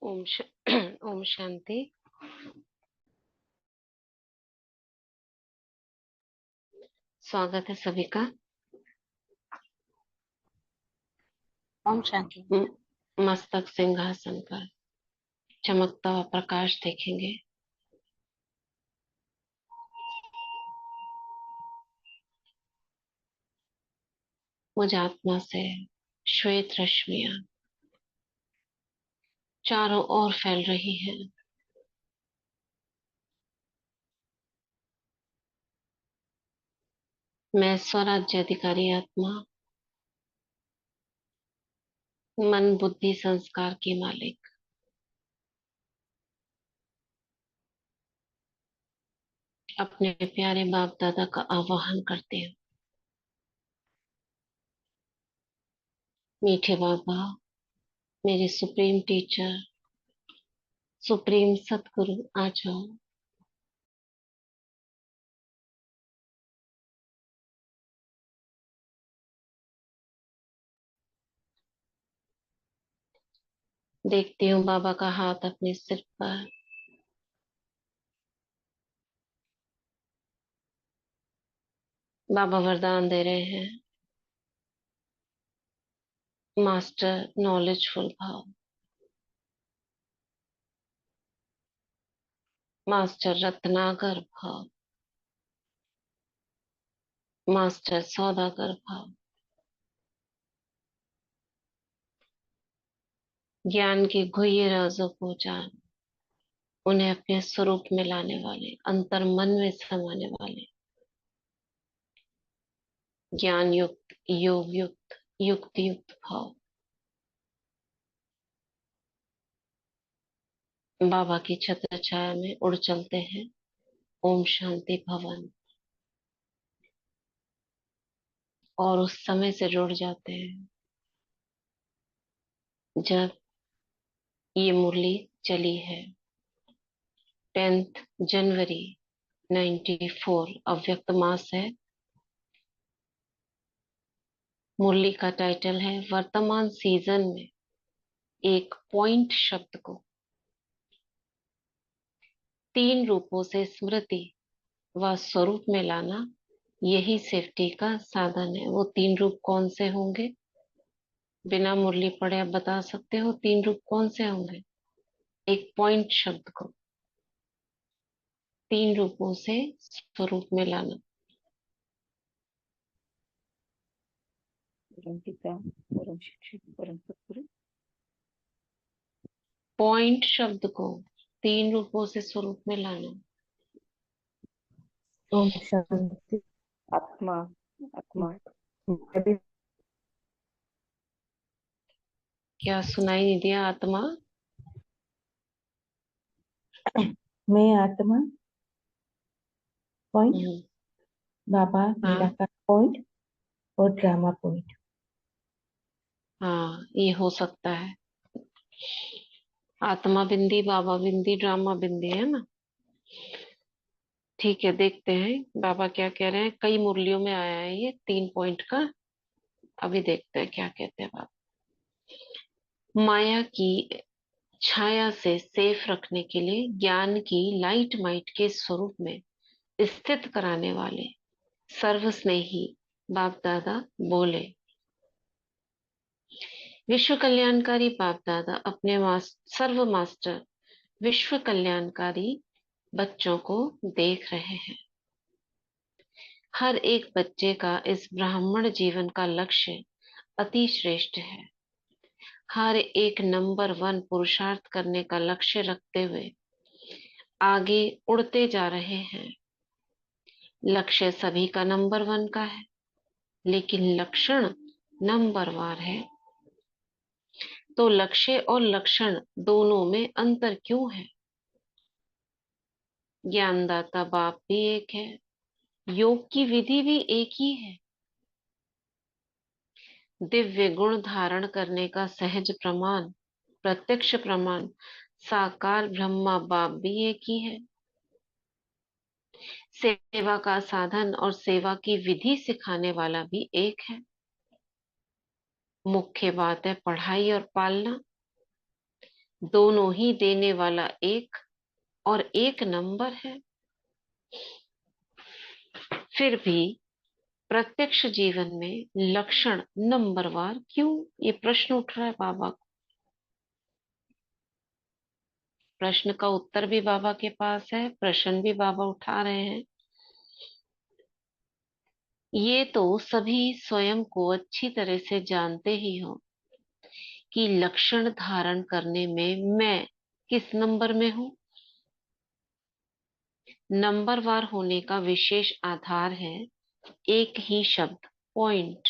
ओम ओम शांति। स्वागत है सभी का। ओम शांति। मस्तक सिंहासन पर चमकता हुआ प्रकाश देखेंगे। मुझ आत्मा से श्वेत रश्मियां चारों ओर फैल रही हैं। मैं स्वराज्य अधिकारी आत्मा, मन बुद्धि संस्कार की मालिक, अपने प्यारे बाप दादा का आवाहन करती हूँ। मीठे बाबा, मेरे सुप्रीम टीचर, सुप्रीम सतगुरु, आ जाओ। देखती हूँ बाबा का हाथ अपने सिर पर। बाबा वरदान दे रहे हैं। मास्टर नॉलेजफुल भाव, मास्टर रत्नाकर भाव, मास्टर सौदागर भाव, ज्ञान के गुह्य राजों को जान, उन्हें अपने स्वरूप में लाने वाले, अंतर मन में समाने वाले, ज्ञान युक्त, योग युक्त, युक्त युक्त भाव, बाबा की छत्र छाया में उड़ चलते हैं। ओम शांति भवन। और उस समय से जुड़ जाते हैं जब ये मुरली चली है। 10 जनवरी 94 अव्यक्त मास है। मुरली का टाइटल है वर्तमान सीजन में एक पॉइंट शब्द को 3 रूपों से स्मृति व स्वरूप में लाना, यही सेफ्टी का साधन है। वो 3 रूप कौन से होंगे? बिना मुरली पढ़े आप बता सकते हो 3 रूप कौन से होंगे? एक पॉइंट शब्द को 3 रूपों से स्वरूप में लाना। परम पिता, परम शिक्षक, परम सतगुरु। पॉइंट शब्द को 3 रूपों से स्वरूप में लाना। ओम शांति। आत्मा, आत्मा। मैं भी क्या सुनाई नहीं दिया? आत्मा, मैं आत्मा पॉइंट, हम्म, बाबा हाँ निराकार पॉइंट और ड्रामा पॉइंट। हाँ, ये हो सकता है। आत्मा बिंदी, बाबा बिंदी, ड्रामा बिंदी, है ना? ठीक है, देखते हैं बाबा क्या कह रहे हैं। कई मुरलियों में आया है ये 3 पॉइंट का। अभी देखते हैं क्या कहते हैं बाबा। माया की छाया से सेफ रखने के लिए ज्ञान की लाइट माइट के स्वरूप में स्थित कराने वाले सर्व स्नेही बाप दादा बोले। विश्व कल्याणकारी बाप दादा अपने सर्व मास्टर विश्व कल्याणकारी बच्चों को देख रहे हैं। हर एक बच्चे का इस ब्राह्मण जीवन का लक्ष्य अति श्रेष्ठ है। हर एक नंबर 1 पुरुषार्थ करने का लक्ष्य रखते हुए आगे उड़ते जा रहे हैं। लक्ष्य सभी का नंबर 1 का है, लेकिन लक्षण नंबर वार है। तो लक्ष्य और लक्षण दोनों में अंतर क्यों है? ज्ञानदाता बाप भी एक है, योग की विधि भी एक ही है, दिव्य गुण धारण करने का सहज प्रमाण, प्रत्यक्ष प्रमाण साकार ब्रह्मा बाप भी एक ही है। सेवा का साधन और सेवा की विधि सिखाने वाला भी एक है। मुख्य बात है पढ़ाई और पालना। दोनों ही देने वाला एक और एक नंबर है। फिर भी प्रत्यक्ष जीवन में लक्षण नंबरवार क्यों? ये प्रश्न उठ रहा है बाबा को। प्रश्न का उत्तर भी बाबा के पास है, प्रश्न भी बाबा उठा रहे हैं। ये तो सभी स्वयं को अच्छी तरह से जानते ही हो कि लक्षण धारण करने में मैं किस नंबर में हूं। नंबरवार होने का विशेष आधार है एक ही शब्द, पॉइंट।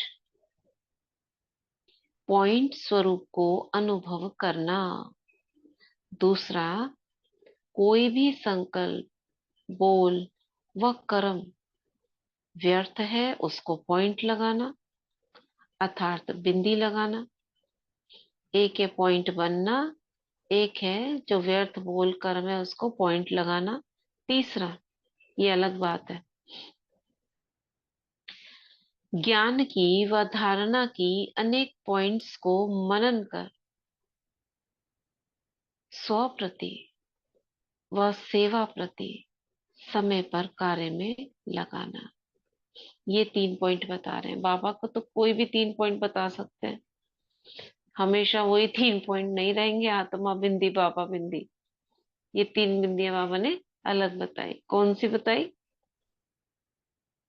पॉइंट स्वरूप को अनुभव करना। दूसरा, कोई भी संकल्प, बोल व कर्म व्यर्थ है उसको पॉइंट लगाना, अर्थात बिंदी लगाना। एक है पॉइंट बनना, एक है जो व्यर्थ बोल कर्म है उसको पॉइंट लगाना। तीसरा, ये अलग बात है, ज्ञान की व धारणा की अनेक पॉइंट्स को मनन कर स्व प्रति व सेवा प्रति समय पर कार्य में लगाना। ये 3 पॉइंट बता रहे हैं। बाबा को तो कोई भी 3 पॉइंट बता सकते हैं, हमेशा वही 3 पॉइंट नहीं रहेंगे। आत्मा बिंदी बाबा बिंदी, ये 3 बिंदियां बाबा ने अलग बताई। कौन सी बताई?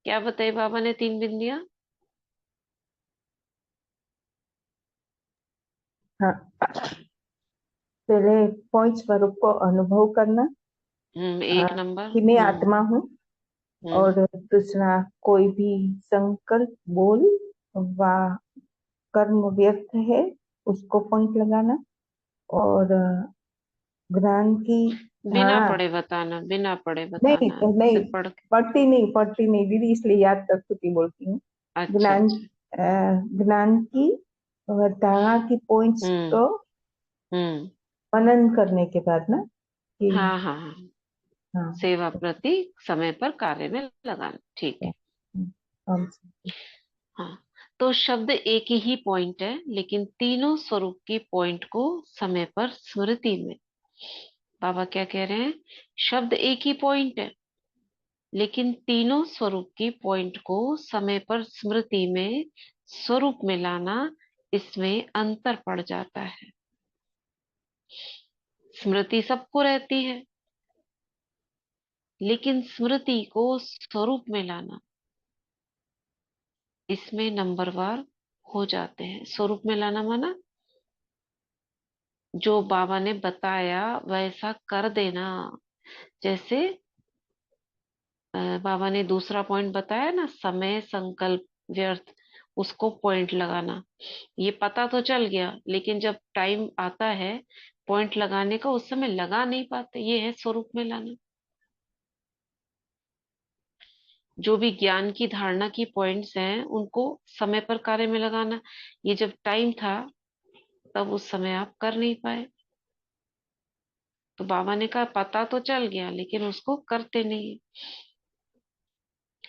क्या बताई बाबा ने 3 बिंदियां? हाँ, पहले पॉइंट स्वरूप को अनुभव करना, एक नंबर। कि मैं आत्मा हूँ। हम्म। और दूसरा, कोई भी संकल्प, बोल व कर्म व्यर्थ है उसको पॉइंट लगाना। और ज्ञान की बिना धारणा। पढ़े बताना, बिना पढ़े नहीं बताना, नहीं, सिर्फ पढ़ के। पढ़ती नहीं दीदी, इसलिए याद तक खुद बोलती हूँ। अच्छा ज्ञान, अच्छा। ज्ञान की धारणा की पॉइंट्स हम्म। को हम्म। मनन करने के बाद ना, कि हाँ हाँ हाँ। हाँ। सेवा प्रति समय पर कार्य में लगाना, ठीक है। हम। हाँ, तो शब्द एक ही पॉइंट है, लेकिन तीनों स्वरूप की पॉइंट को समय पर स्मृति में। बाबा क्या कह रहे हैं? शब्द एक ही पॉइंट है, लेकिन तीनों स्वरूप की पॉइंट को समय पर स्मृति में स्वरूप में लाना, इसमें अंतर पड़ जाता है। स्मृति सबको रहती है, लेकिन स्मृति को स्वरूप में लाना, इसमें नंबरवार हो जाते हैं। स्वरूप में लाना माना जो बाबा ने बताया वैसा कर देना। जैसे बाबा ने दूसरा पॉइंट बताया ना, समय संकल्प व्यर्थ, उसको पॉइंट लगाना। ये पता तो चल गया, लेकिन जब टाइम आता है पॉइंट लगाने का, उस समय लगा नहीं पाते। ये है स्वरूप में लाना। जो भी ज्ञान की धारणा की पॉइंट्स हैं उनको समय पर कार्य में लगाना। ये जब टाइम था तब उस समय आप कर नहीं पाए, तो बाबा ने कहा पता तो चल गया लेकिन उसको करते नहीं।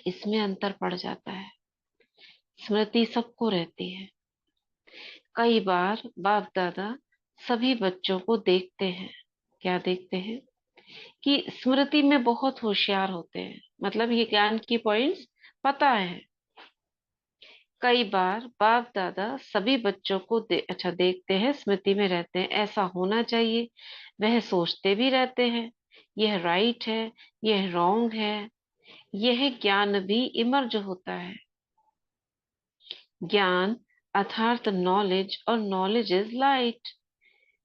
इसमें अंतर पड़ जाता है। स्मृति सबको रहती है। कई बार बाप दादा सभी बच्चों को देखते हैं। क्या देखते हैं? कि स्मृति में बहुत होशियार होते हैं, मतलब ये ज्ञान की पॉइंट्स पता है। कई बार बाप दादा सभी बच्चों को अच्छा देखते हैं, स्मृति में रहते हैं, ऐसा होना चाहिए। वह सोचते भी रहते हैं, यह राइट है, यह रॉन्ग है। यह ज्ञान भी इमर्ज होता है। ज्ञान अर्थात नॉलेज, और knowledge is light,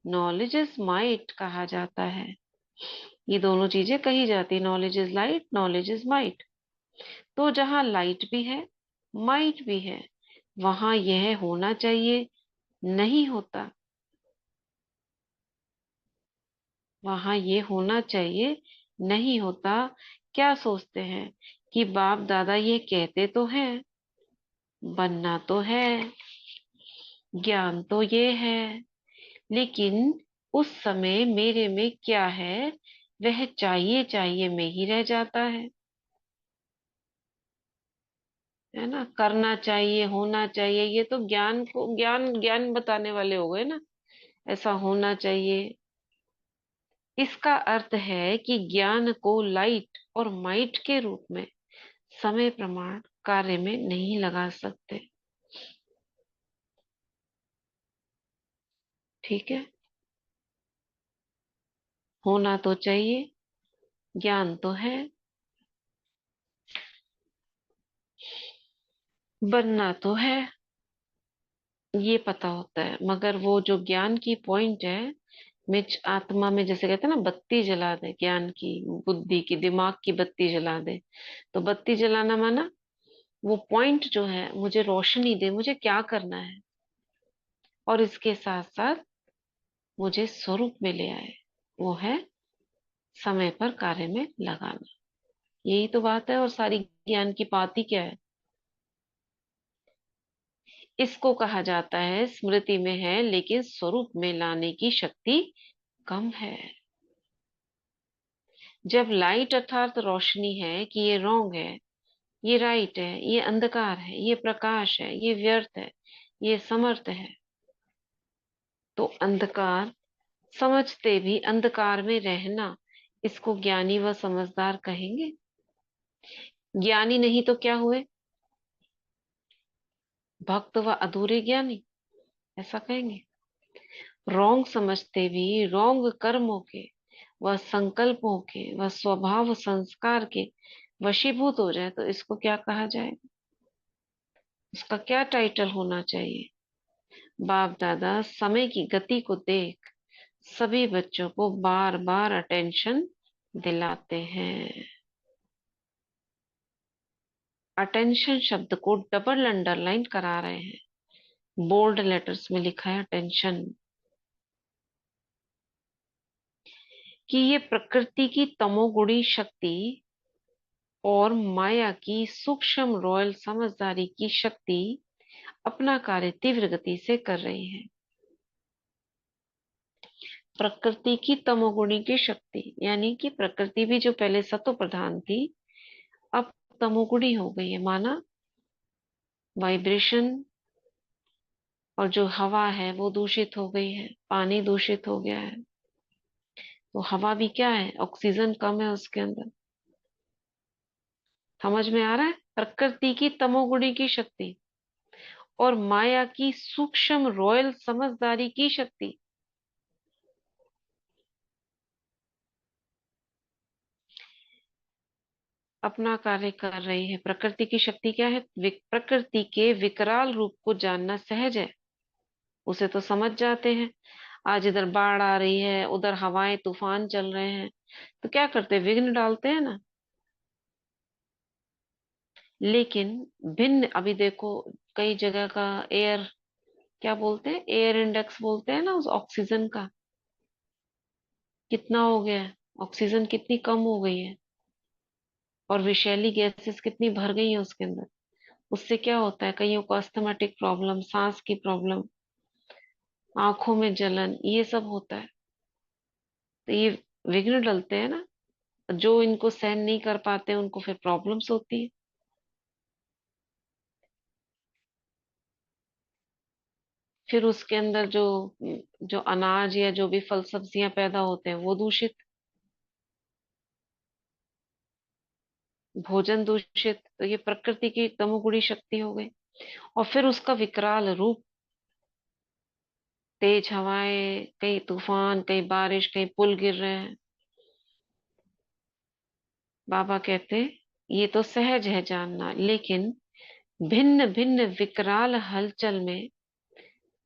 knowledge is might कहा जाता है। ये दोनों चीजें कही जाती है, knowledge is light, knowledge is might. तो जहां लाइट भी है, माइट भी है, वहां यह होना चाहिए, नहीं होता। वहां ये होना चाहिए, नहीं होता। क्या सोचते हैं कि बाप दादा ये कहते तो हैं, बनना तो है, ज्ञान तो ये है, लेकिन उस समय मेरे में क्या है, वह चाहिए चाहिए में ही रह जाता है ना। करना चाहिए, होना चाहिए, ये तो ज्ञान को ज्ञान ज्ञान बताने वाले हो गए ना। ऐसा होना चाहिए, इसका अर्थ है कि ज्ञान को लाइट और माइट के रूप में समय प्रमाण कार्य में नहीं लगा सकते। ठीक है, होना तो चाहिए, ज्ञान तो है, बनना तो है, ये पता होता है, मगर वो जो ज्ञान की पॉइंट है, मिच आत्मा में, जैसे कहते हैं ना, बत्ती जला दे, ज्ञान की, बुद्धि की, दिमाग की बत्ती जला दे। तो बत्ती जलाना माना वो पॉइंट जो है मुझे रोशनी दे, मुझे क्या करना है, और इसके साथ साथ मुझे स्वरूप में ले आए, वो है समय पर कार्य में लगाना। यही तो बात है, और सारी ज्ञान की बात ही क्या है। इसको कहा जाता है स्मृति में है लेकिन स्वरूप में लाने की शक्ति कम है। जब लाइट अर्थात रोशनी है कि ये रॉन्ग है, ये राइट है, ये अंधकार है, ये प्रकाश है, ये व्यर्थ है, ये समर्थ है, तो अंधकार समझते भी अंधकार में रहना, इसको ज्ञानी व समझदार कहेंगे? ज्ञानी नहीं तो क्या हुए? भक्त व अधूरे ज्ञानी, ऐसा कहेंगे? रोंग समझते भी रोंग कर्मों के व संकल्पों के व स्वभाव संस्कार के वशीभूत हो जाए तो इसको क्या कहा जाएगा? इसका क्या टाइटल होना चाहिए? बाप दादा समय की गति को देख सभी बच्चों को बार बार अटेंशन दिलाते हैं। अटेंशन शब्द को डबल अंडरलाइन करा रहे हैं, बोल्ड लेटर्स में लिखा है अटेंशन, कि ये प्रकृति की तमोगुणी शक्ति और माया की सूक्ष्म रॉयल समझदारी की शक्ति अपना कार्य तीव्र गति से कर रही है। प्रकृति की तमोगुणी की शक्ति यानी कि प्रकृति भी जो पहले सतो प्रधान थी, अब तमोगुणी हो गई है, माना वाइब्रेशन, और जो हवा है वो दूषित हो गई है, पानी दूषित हो गया है, तो हवा भी क्या है, ऑक्सीजन कम है उसके अंदर। समझ में आ रहा है? प्रकृति की तमोगुणी की शक्ति और माया की सूक्ष्म रॉयल समझदारी की शक्ति, अपना कार्य कर रही है। प्रकृति की शक्ति क्या है? प्रकृति के विकराल रूप को जानना सहज है, उसे तो समझ जाते हैं। आज इधर बाढ़ आ रही है, उधर हवाएं तूफान चल रहे हैं, तो क्या करते हैं, विघ्न डालते हैं ना। लेकिन भिन्न, अभी देखो, कई जगह का एयर, क्या बोलते हैं, एयर इंडेक्स बोलते हैं ना, उस ऑक्सीजन का कितना हो गया है, ऑक्सीजन कितनी कम हो गई है, और विषैली गैसेस कितनी भर गई है उसके अंदर। उससे क्या होता है, कईयों को अस्थमेटिक प्रॉब्लम, सांस की प्रॉब्लम, आंखों में जलन, ये सब होता है। तो ये विघ्न डलते हैं ना, जो इनको सहन नहीं कर पाते उनको फिर प्रॉब्लम्स होती है। फिर उसके अंदर जो जो अनाज या जो भी फल सब्जियां पैदा होते हैं वो दूषित, भोजन दूषित, तो ये प्रकृति की तमोगुणी शक्ति हो गई। और फिर उसका विकराल रूप, तेज हवाएं, कहीं तूफान, कहीं बारिश, कहीं पुल गिर रहे हैं। बाबा कहते ये तो सहज है जानना, लेकिन भिन्न भिन्न विकराल हलचल में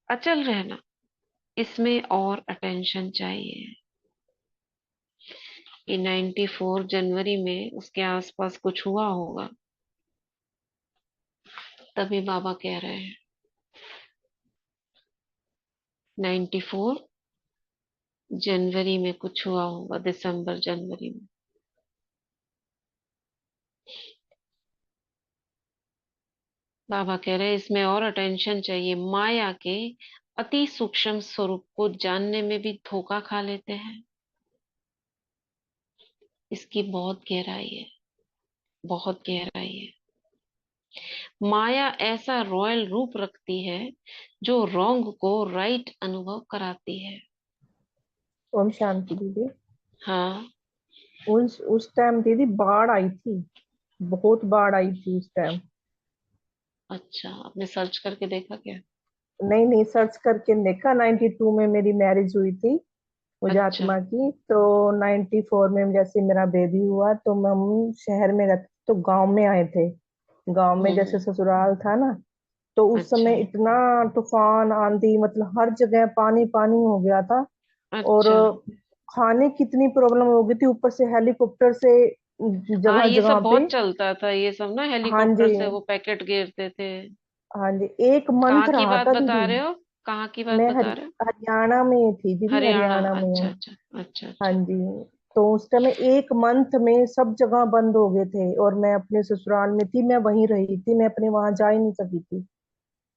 अचल रहना, इसमें और अटेंशन चाहिए। ये 94 जनवरी में उसके आसपास कुछ हुआ होगा, तभी बाबा कह रहे हैं। 94 जनवरी में कुछ हुआ होगा, दिसंबर जनवरी में। बाबा कह रहे हैं इसमें और अटेंशन चाहिए। माया के अति सूक्ष्म स्वरूप को जानने में भी धोखा खा लेते हैं। इसकी बहुत गहराई है, बहुत गहराई है। माया ऐसा रॉयल रूप रखती है जो रॉन्ग को राइट अनुभव कराती है। ओम शांति दीदी। हाँ। उस टाइम दीदी बाढ़ आई थी, बहुत बाढ़ आई थी उस टाइम। अच्छा, आपने सर्च करके देखा क्या? नहीं नहीं, सर्च करके देखा। 92 में मेरी मैरिज हुई थी अच्छा। मुजातमा की। तो 94 में जैसे मेरा बेबी हुआ तो हम शहर में रहते, तो गांव में आए थे। गांव में जैसे हम्म। ससुराल था ना, तो उस अच्छा। समय इतना तूफान आंधी, मतलब हर जगह पानी पानी हो गया था। और अच्छा। खाने की इतनी प्रॉब्लम हो गई थी, ऊपर से हेलीकॉप्टर से हाँ, जगह ये सब जगह पे। बहुत चलता था, ये सब ना हाँ जी, हेलीकॉप्टर से वो पैकेट गिरते थे। हाँ जी, एक कहाँ मंथ की रहा बात था बता दीदी। रहे हो? कहाँ की बात मैं बता रहे हो? हरियाणा में थी दीदी, हरियाणा? हरियाणा में अच्छा हूँ। अच्छा। अच्छा हाँ अच्छा। जी। तो उस समय एक मंथ में सब जगह बंद हो गए थे, और मैं अपने ससुराल में थी, मैं वहीं रही थी, मैं अपने वहां जा ही नहीं सकी थी।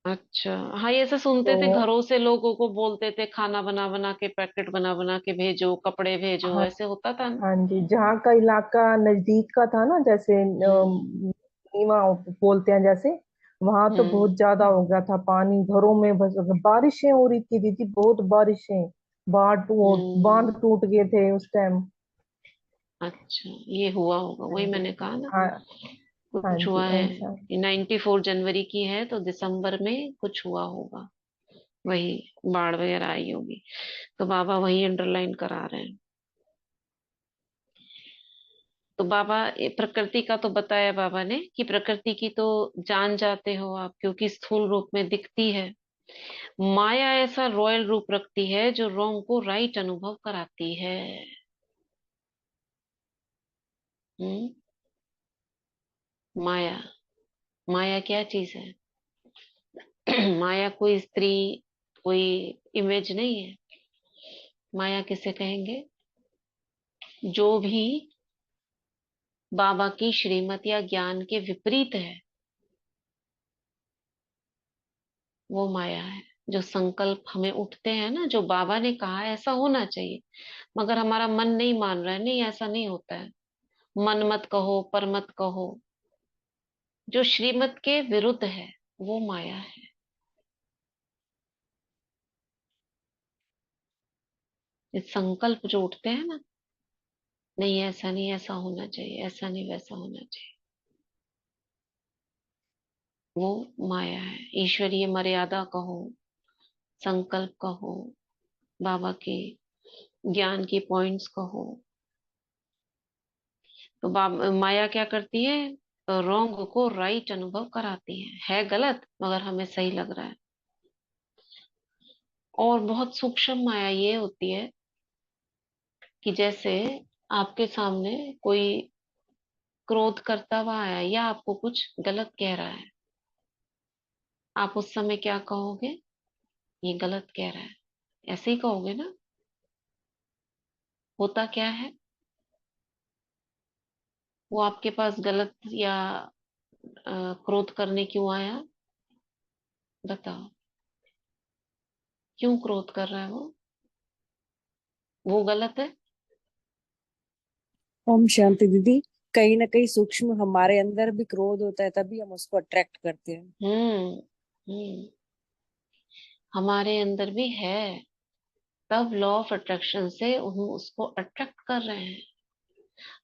अच्छा। हाँ, ये ऐसे सुनते थे, तो घरों से लोगों को बोलते थे खाना बना बना के, पैकेट बना बना के भेजो, कपड़े भेजो, हाँ, ऐसे होता था ना। हाँ जी, जहाँ का इलाका नजदीक का था ना, जैसे हम्म। नीमा बोलते हैं जैसे, वहां तो हम्म। बहुत ज्यादा हो गया था पानी, घरों में बस हो गया। बारिशें हो रही थी दीदी, बहुत बारिशें। बांध हम्म। टूट गए थे उस टाइम। अच्छा, ये हुआ होगा, हाँ वही जी, मैंने कहा ना। हाँ, हाँ कुछ जी, हुआ है। ऐसा। ये 94 जनवरी की है, तो दिसंबर में कुछ हुआ होगा। वही बाढ़ वगैरह आई होगी। तो बाबा वही अंडरलाइन करा रहे हैं। तो बाबा, ये प्रकृति का तो बताया बाबा ने कि प्रकृति की तो जान जाते हो आप, क्योंकि स्थूल रूप में दिखती है। माया ऐसा रॉयल रूप रखती है जो रॉन्ग को राइट अनुभव कराती है। हम्म। माया। माया क्या चीज है? माया कोई स्त्री, कोई इमेज नहीं है। माया किसे कहेंगे? जो भी बाबा की श्रीमत या ज्ञान के विपरीत है, वो माया है। जो संकल्प हमें उठते हैं ना, जो बाबा ने कहा है ऐसा होना चाहिए, मगर हमारा मन नहीं मान रहा है, नहीं ऐसा नहीं होता है। मन मत कहो, पर मत कहो, जो श्रीमत के विरुद्ध है, वो माया है। ये संकल्प जो उठते हैं ना, नहीं ऐसा नहीं, ऐसा होना चाहिए, ऐसा नहीं वैसा होना चाहिए, वो माया है। ईश्वरीय मर्यादा कहो, संकल्प कहो, बाबा के ज्ञान की पॉइंट्स कहो, तो माया क्या करती है? रॉन्ग को राइट अनुभव कराती है गलत मगर हमें सही लग रहा है। और बहुत सूक्ष्म माया ये होती है कि जैसे आपके सामने कोई क्रोध करता हुआ आया या आपको कुछ गलत कह रहा है, आप उस समय क्या कहोगे? ये गलत कह रहा है, ऐसे ही कहोगे ना? होता क्या है? वो आपके पास गलत या क्रोध करने क्यों आया? बताओ, क्यों क्रोध कर रहा है वो गलत है? ओम शांति दीदी। कहीं ना कहीं सूक्ष्म हमारे अंदर भी क्रोध होता है, तभी हम उसको अट्रैक्ट करते हैं। हम्म। हम्म। हमारे अंदर भी है, तब लॉ ऑफ अट्रैक्शन से हम उसको अट्रैक्ट कर रहे हैं।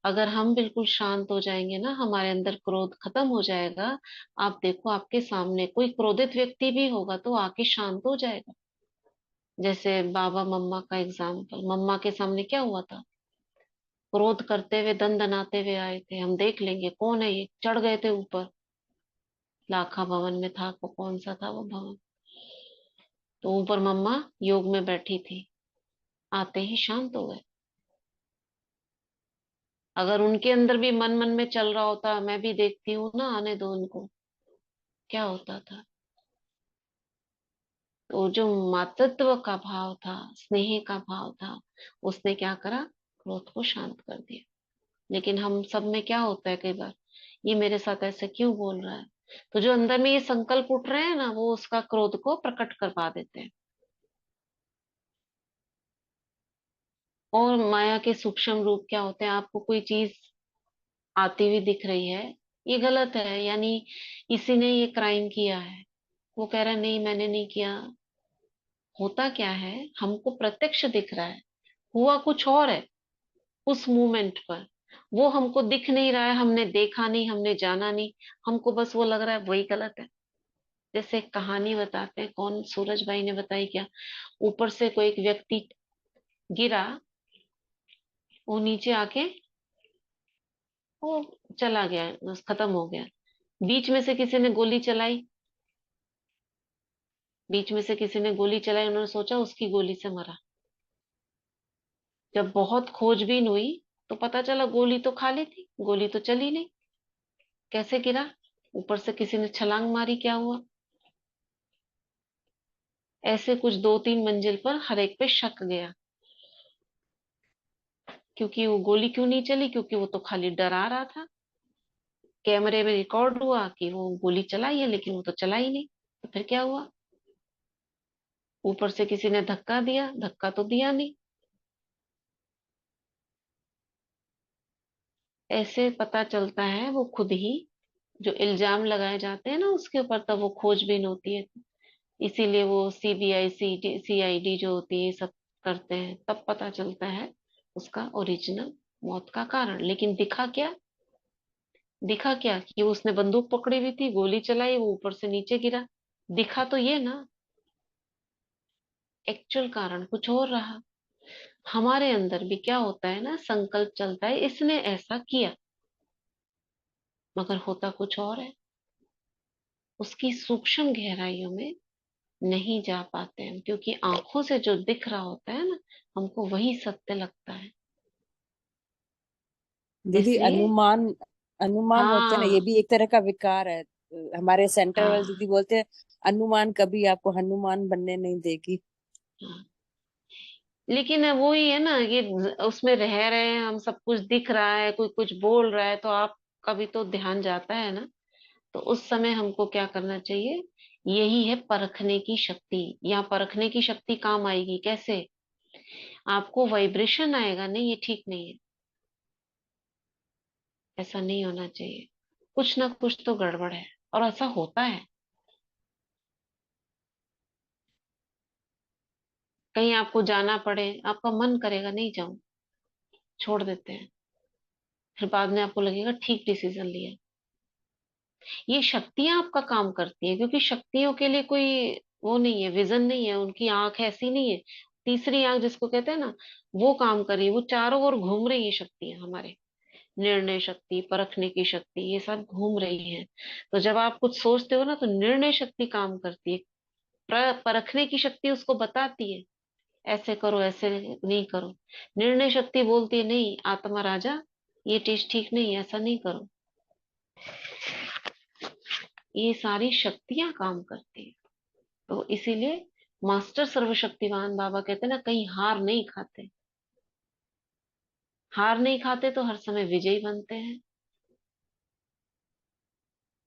अगर हम बिल्कुल शांत हो जाएंगे ना, हमारे अंदर क्रोध खत्म हो जाएगा। आप देखो, आपके सामने कोई क्रोधित व्यक्ति भी होगा तो आके शांत हो जाएगा। जैसे बाबा मम्मा का एग्जाम्पल, मम्मा के सामने क्या हुआ था? क्रोध करते हुए दनाते हुए आए थे, हम देख लेंगे कौन है ये, चढ़ गए थे ऊपर। लाखा भवन में था, वो कौन सा था वो भवन? तो ऊपर मम्मा योग में बैठी थी, आते ही शांत हो गए। अगर उनके अंदर भी मन मन में चल रहा होता, मैं भी देखती हूँ ना, आने दो उनको, क्या होता था? तो जो मातृत्व का भाव था, स्नेह का भाव था, उसने क्या करा? क्रोध को शांत कर दिया। लेकिन हम सब में क्या होता है कई बार, ये मेरे साथ ऐसे क्यों बोल रहा है? तो जो अंदर में ये संकल्प उठ रहे हैं ना, वो उसका क्रोध को प्रकट करवा देते हैं। और माया के सूक्ष्म रूप क्या होते हैं? आपको कोई चीज आती हुई दिख रही है, ये गलत है, यानी इसी ने ये क्राइम किया है, वो कह रहा है नहीं मैंने नहीं किया। होता क्या है, हमको प्रत्यक्ष दिख रहा है, हुआ कुछ और है। उस मोमेंट पर। वो हमको दिख नहीं रहा है, हमने देखा नहीं, हमने जाना नहीं, हमको बस वो लग रहा है वही गलत है। जैसे एक कहानी बताते हैं, कौन, सूरज भाई ने बताई क्या, ऊपर से कोई एक व्यक्ति गिरा, वो नीचे आके वो चला गया, बस खत्म हो गया। बीच में से किसी ने गोली चलाई, बीच में से किसी ने गोली चलाई, उन्होंने सोचा उसकी गोली से मरा। जब बहुत खोजबीन हुई तो पता चला गोली तो खाली थी, गोली तो चली नहीं। कैसे गिरा? ऊपर से किसी ने छलांग मारी, क्या हुआ? ऐसे कुछ 2-3 मंजिल पर हर एक पे शक गया। क्योंकि वो गोली क्यों नहीं चली? क्योंकि वो तो खाली डरा रहा था। कैमरे में रिकॉर्ड हुआ कि वो गोली चलाई है, लेकिन वो तो चला ही नहीं। तो फिर क्या हुआ? ऊपर से किसी ने धक्का दिया, धक्का तो दिया नहीं। ऐसे पता चलता है वो खुद ही, जो इल्जाम लगाए जाते हैं ना उसके ऊपर, तब वो खोजबीन होती है। इसीलिए वो सीबीआई, सीआईडी जो होती है, ये सब करते हैं, तब पता चलता है उसका ओरिजिनल मौत का कारण। लेकिन दिखा क्या? दिखा क्या कि उसने बंदूक पकड़ी हुई थी, गोली चलाई, वो ऊपर से नीचे गिरा। दिखा तो ये ना, एक्चुअल कारण कुछ और रहा। हमारे अंदर भी क्या होता है ना, संकल्प चलता है इसने ऐसा किया, मगर होता कुछ और है। उसकी सूक्ष्म गहराइयों में नहीं जा पाते हैं, क्योंकि आंखों से जो दिख रहा होता है ना, हमको वही सत्य लगता है। दीदी, इसलिए अनुमान अनुमान होते हैं ना, ये हाँ, भी एक तरह का विकार है। हमारे सेंटर वाले हाँ, दीदी बोलते हैं, अनुमान कभी आपको हनुमान बनने नहीं देगी। हाँ। लेकिन वो ही है ना, ये उसमें रह रहे हैं हम, सब कुछ दिख रहा है, कोई कुछ बोल रहा है, तो आपका भी तो ध्यान जाता है ना। तो उस समय हमको क्या करना चाहिए? यही है परखने की शक्ति। यहाँ परखने की शक्ति काम आएगी कैसे? आपको वाइब्रेशन आएगा, नहीं ये ठीक नहीं है, ऐसा नहीं होना चाहिए, कुछ ना कुछ तो गड़बड़ है। और ऐसा होता है। कहीं आपको जाना पड़े, आपका मन करेगा नहीं जाऊं, छोड़ देते हैं। फिर बाद में आपको लगेगा ठीक डिसीजन लिया। ये शक्तियां आपका काम करती है, क्योंकि शक्तियों के लिए कोई वो नहीं है, विजन नहीं है, उनकी आंख ऐसी नहीं है। तीसरी आंख जिसको कहते हैं ना, वो काम कर रही है, वो चारों ओर घूम रही है शक्तियां हमारे। निर्णय शक्ति, परखने की शक्ति, ये सब घूम रही है। तो जब आप कुछ सोचते हो ना, तो निर्णय शक्ति काम करती है। परखने की शक्ति उसको बताती है, ऐसे करो, ऐसे नहीं करो। निर्णय शक्ति बोलती है नहीं आत्मा राजा, ये चीज ठीक नहीं है, ऐसा नहीं करो। ये सारी शक्तियां काम करती है। तो इसीलिए मास्टर सर्वशक्तिवान बाबा कहते हैं ना, कहीं हार नहीं खाते। हार नहीं खाते तो हर समय विजयी बनते हैं।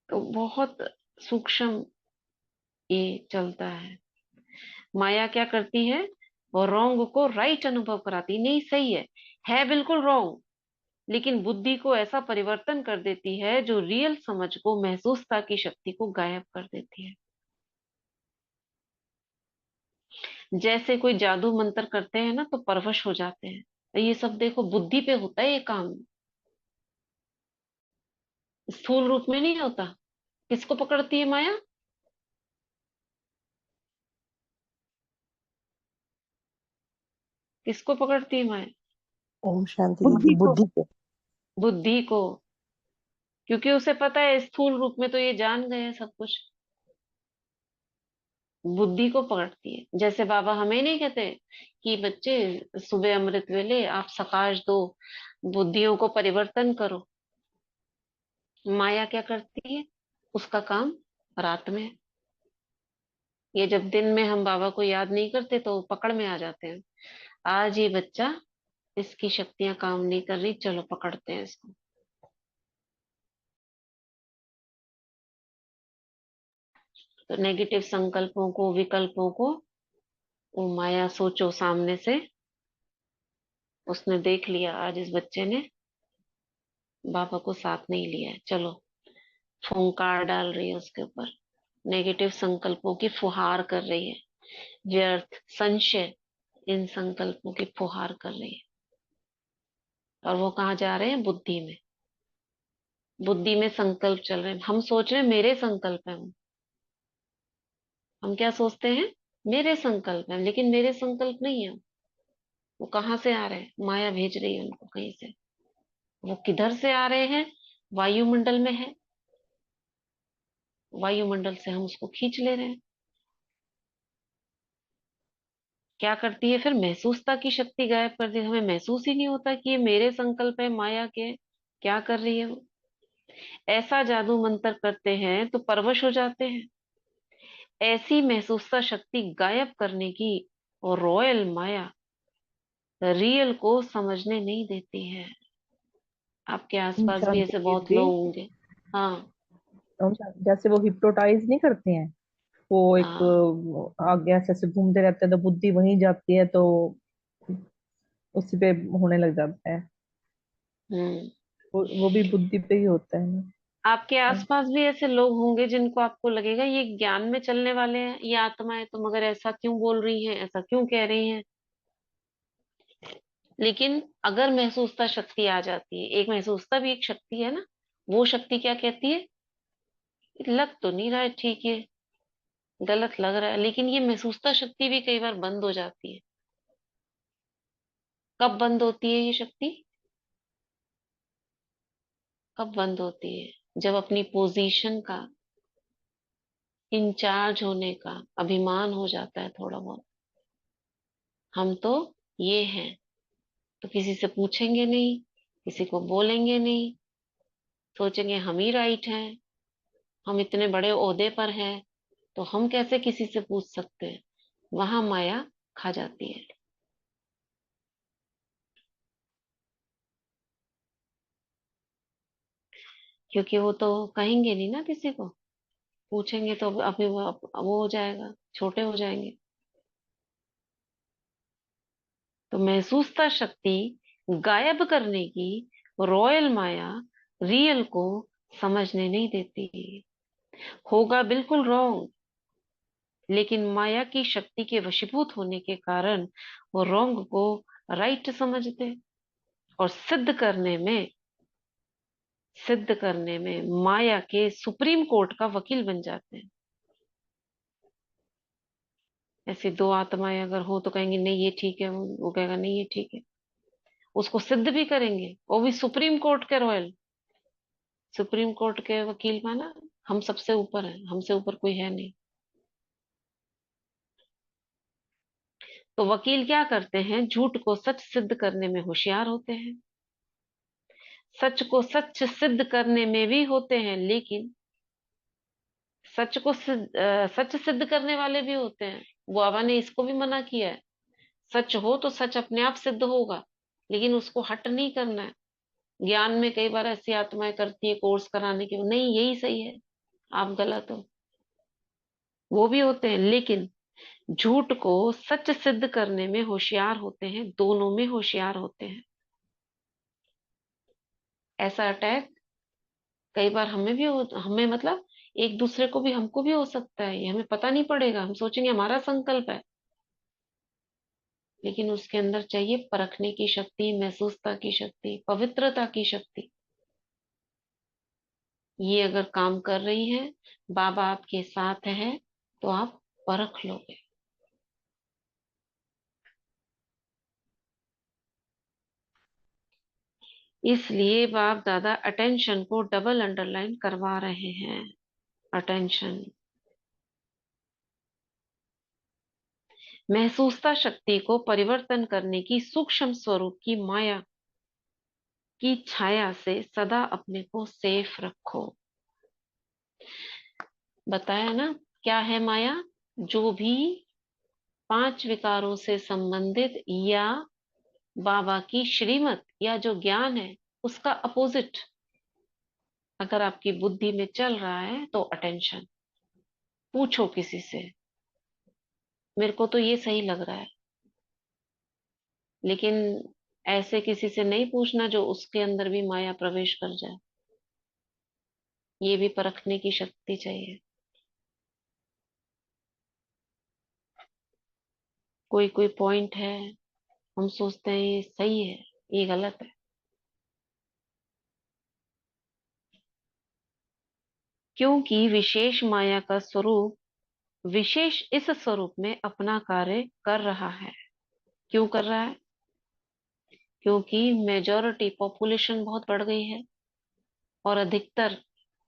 तो बहुत सूक्ष्म ये चलता है। माया क्या करती है? वो रॉन्ग को राइट अनुभव कराती, नहीं सही है बिल्कुल रॉन्ग, लेकिन बुद्धि को ऐसा परिवर्तन कर देती है जो रियल समझ को, महसूसता की शक्ति को गायब कर देती है। जैसे कोई जादू मंत्र करते हैं ना, तो परवश हो जाते हैं। ये सब देखो बुद्धि पे होता है ये काम, स्थूल रूप में नहीं होता। किसको पकड़ती है माया? किसको पकड़ती है माया? ओम शांति दीदी, बुद्धि को। बुद्धि पे। बुद्धि को। क्योंकि उसे पता है स्थूल रूप में तो ये जान गए हैं सब कुछ। बुद्धि को पकड़ती है। जैसे बाबा हमें नहीं कहते कि बच्चे सुबह अमृत वेले आप सकाश दो, बुद्धियों को परिवर्तन करो। माया क्या करती है? उसका काम रात में। ये जब दिन में हम बाबा को याद नहीं करते तो पकड़ में आ जाते हैं। आज ये बच्चा, इसकी शक्तियां काम नहीं कर रही, चलो पकड़ते हैं इसको। तो नेगेटिव संकल्पों को, विकल्पों को वो माया सोचो सामने से, उसने देख लिया आज इस बच्चे ने बाबा को साथ नहीं लिया है, चलो फुंकार डाल रही है उसके ऊपर। नेगेटिव संकल्पों की फुहार कर रही है, व्यर्थ संशय, इन संकल्पों की फुहार कर रही है। और वो कहाँ जा रहे हैं? बुद्धि में। बुद्धि में संकल्प चल रहे हैं, हम सोच रहे हैं मेरे संकल्प है वो। हम क्या सोचते हैं? मेरे संकल्प है, लेकिन मेरे संकल्प नहीं है। वो कहाँ से आ रहे हैं? माया भेज रही है उनको कहीं से। वो किधर से आ रहे हैं? वायुमंडल में है, वायुमंडल से हम उसको खींच ले रहे हैं। क्या करती है फिर? महसूसता की शक्ति गायब कर दी, हमें महसूस ही नहीं होता कि ये मेरे संकल्प है, माया के। क्या कर रही है वो? ऐसा जादू मंत्र करते हैं तो परवश हो जाते हैं। ऐसी महसूसता शक्ति गायब करने की और रॉयल माया रियल को समझने नहीं देती है। आपके आसपास भी ऐसे जानती बहुत दीदी। लोग होंगे। हाँ। जैसे वो हिप्नोटाइज नहीं करते हैं, वो एक हाँ। आगे ऐसे ऐसे घूमते रहते हैं तो बुद्धि वहीं जाती है, तो उसी पे होने लग जाता है। हम्म। वो भी बुद्धि पे ही होता है ना। आपके आसपास भी ऐसे लोग होंगे जिनको आपको लगेगा ये ज्ञान में चलने वाले हैं, ये आत्मा है, तो मगर ऐसा क्यों बोल रही हैं, ऐसा क्यों कह रही हैं। लेकिन अगर महसूसता शक्ति आ जाती है, एक महसूसता भी एक शक्ति है ना, वो शक्ति क्या कहती है? लग तो नहीं रहा है ठीक, ये गलत लग रहा है, लेकिन ये महसूसता शक्ति भी कई बार बंद हो जाती है। कब बंद होती है ये शक्ति? कब बंद होती है? जब अपनी पोजीशन का, इंचार्ज होने का अभिमान हो जाता है थोड़ा बहुत। हम तो ये हैं, तो किसी से पूछेंगे नहीं, किसी को बोलेंगे नहीं, सोचेंगे हम ही राइट हैं, हम इतने बड़े ओहदे पर हैं, तो हम कैसे किसी से पूछ सकते हैं। वहां माया खा जाती है। क्योंकि वो तो कहेंगे नहीं ना किसी को, पूछेंगे तो अभी वो हो जाएगा, छोटे हो जाएंगे। तो महसूसता शक्ति गायब करने की रॉयल माया रियल को समझने नहीं देती। होगा बिल्कुल रॉन्ग, लेकिन माया की शक्ति के वशीभूत होने के कारण वो रॉन्ग को राइट समझते, और सिद्ध करने में माया के सुप्रीम कोर्ट का वकील बन जाते हैं। ऐसी दो आत्माएं अगर हो तो कहेंगे नहीं ये ठीक है, वो कहेगा नहीं ये ठीक है, उसको सिद्ध भी करेंगे, वो भी सुप्रीम कोर्ट के रॉयल, सुप्रीम कोर्ट के वकील माना हम सबसे ऊपर हैं, हमसे ऊपर कोई है नहीं। तो वकील क्या करते हैं? झूठ को सच सिद्ध करने में होशियार होते हैं, सच को सच सिद्ध करने में भी होते हैं, लेकिन सच सिद्ध करने वाले भी होते हैं। बाबा ने इसको भी मना किया है, सच हो तो सच अपने आप सिद्ध होगा, लेकिन उसको हट नहीं करना है। ज्ञान में कई बार ऐसी आत्माएं करती है कोर्स कराने की, नहीं यही सही है, आप गलत हो, वो भी होते हैं, लेकिन झूठ को सच सिद्ध करने में होशियार होते हैं, दोनों में होशियार होते हैं। ऐसा अटैक कई बार हमें मतलब एक दूसरे को भी, हमको भी हो सकता है, ये हमें पता नहीं पड़ेगा, हम सोचेंगे हमारा संकल्प है, लेकिन उसके अंदर चाहिए परखने की शक्ति, महसूसता की शक्ति, पवित्रता की शक्ति। ये अगर काम कर रही है, बाबा आपके साथ है, तो आप परख लोगे। इसलिए बाप दादा अटेंशन को डबल अंडरलाइन करवा रहे हैं। अटेंशन, महसूसता शक्ति को परिवर्तन करने की सूक्ष्म स्वरूप की माया की छाया से सदा अपने को सेफ रखो। बताया ना, क्या है माया? जो भी पांच विकारों से संबंधित या बाबा की श्रीमत या जो ज्ञान है उसका अपोजिट अगर आपकी बुद्धि में चल रहा है, तो अटेंशन। पूछो किसी से, मेरे को तो ये सही लग रहा है, लेकिन ऐसे किसी से नहीं पूछना जो उसके अंदर भी माया प्रवेश कर जाए। ये भी परखने की शक्ति चाहिए। कोई कोई पॉइंट है, हम सोचते हैं ये सही है, ये गलत है, क्योंकि विशेष माया का स्वरूप विशेष इस स्वरूप में अपना कार्य कर रहा है। क्यों कर रहा है? क्योंकि मेजॉरिटी पॉपुलेशन बहुत बढ़ गई है और अधिकतर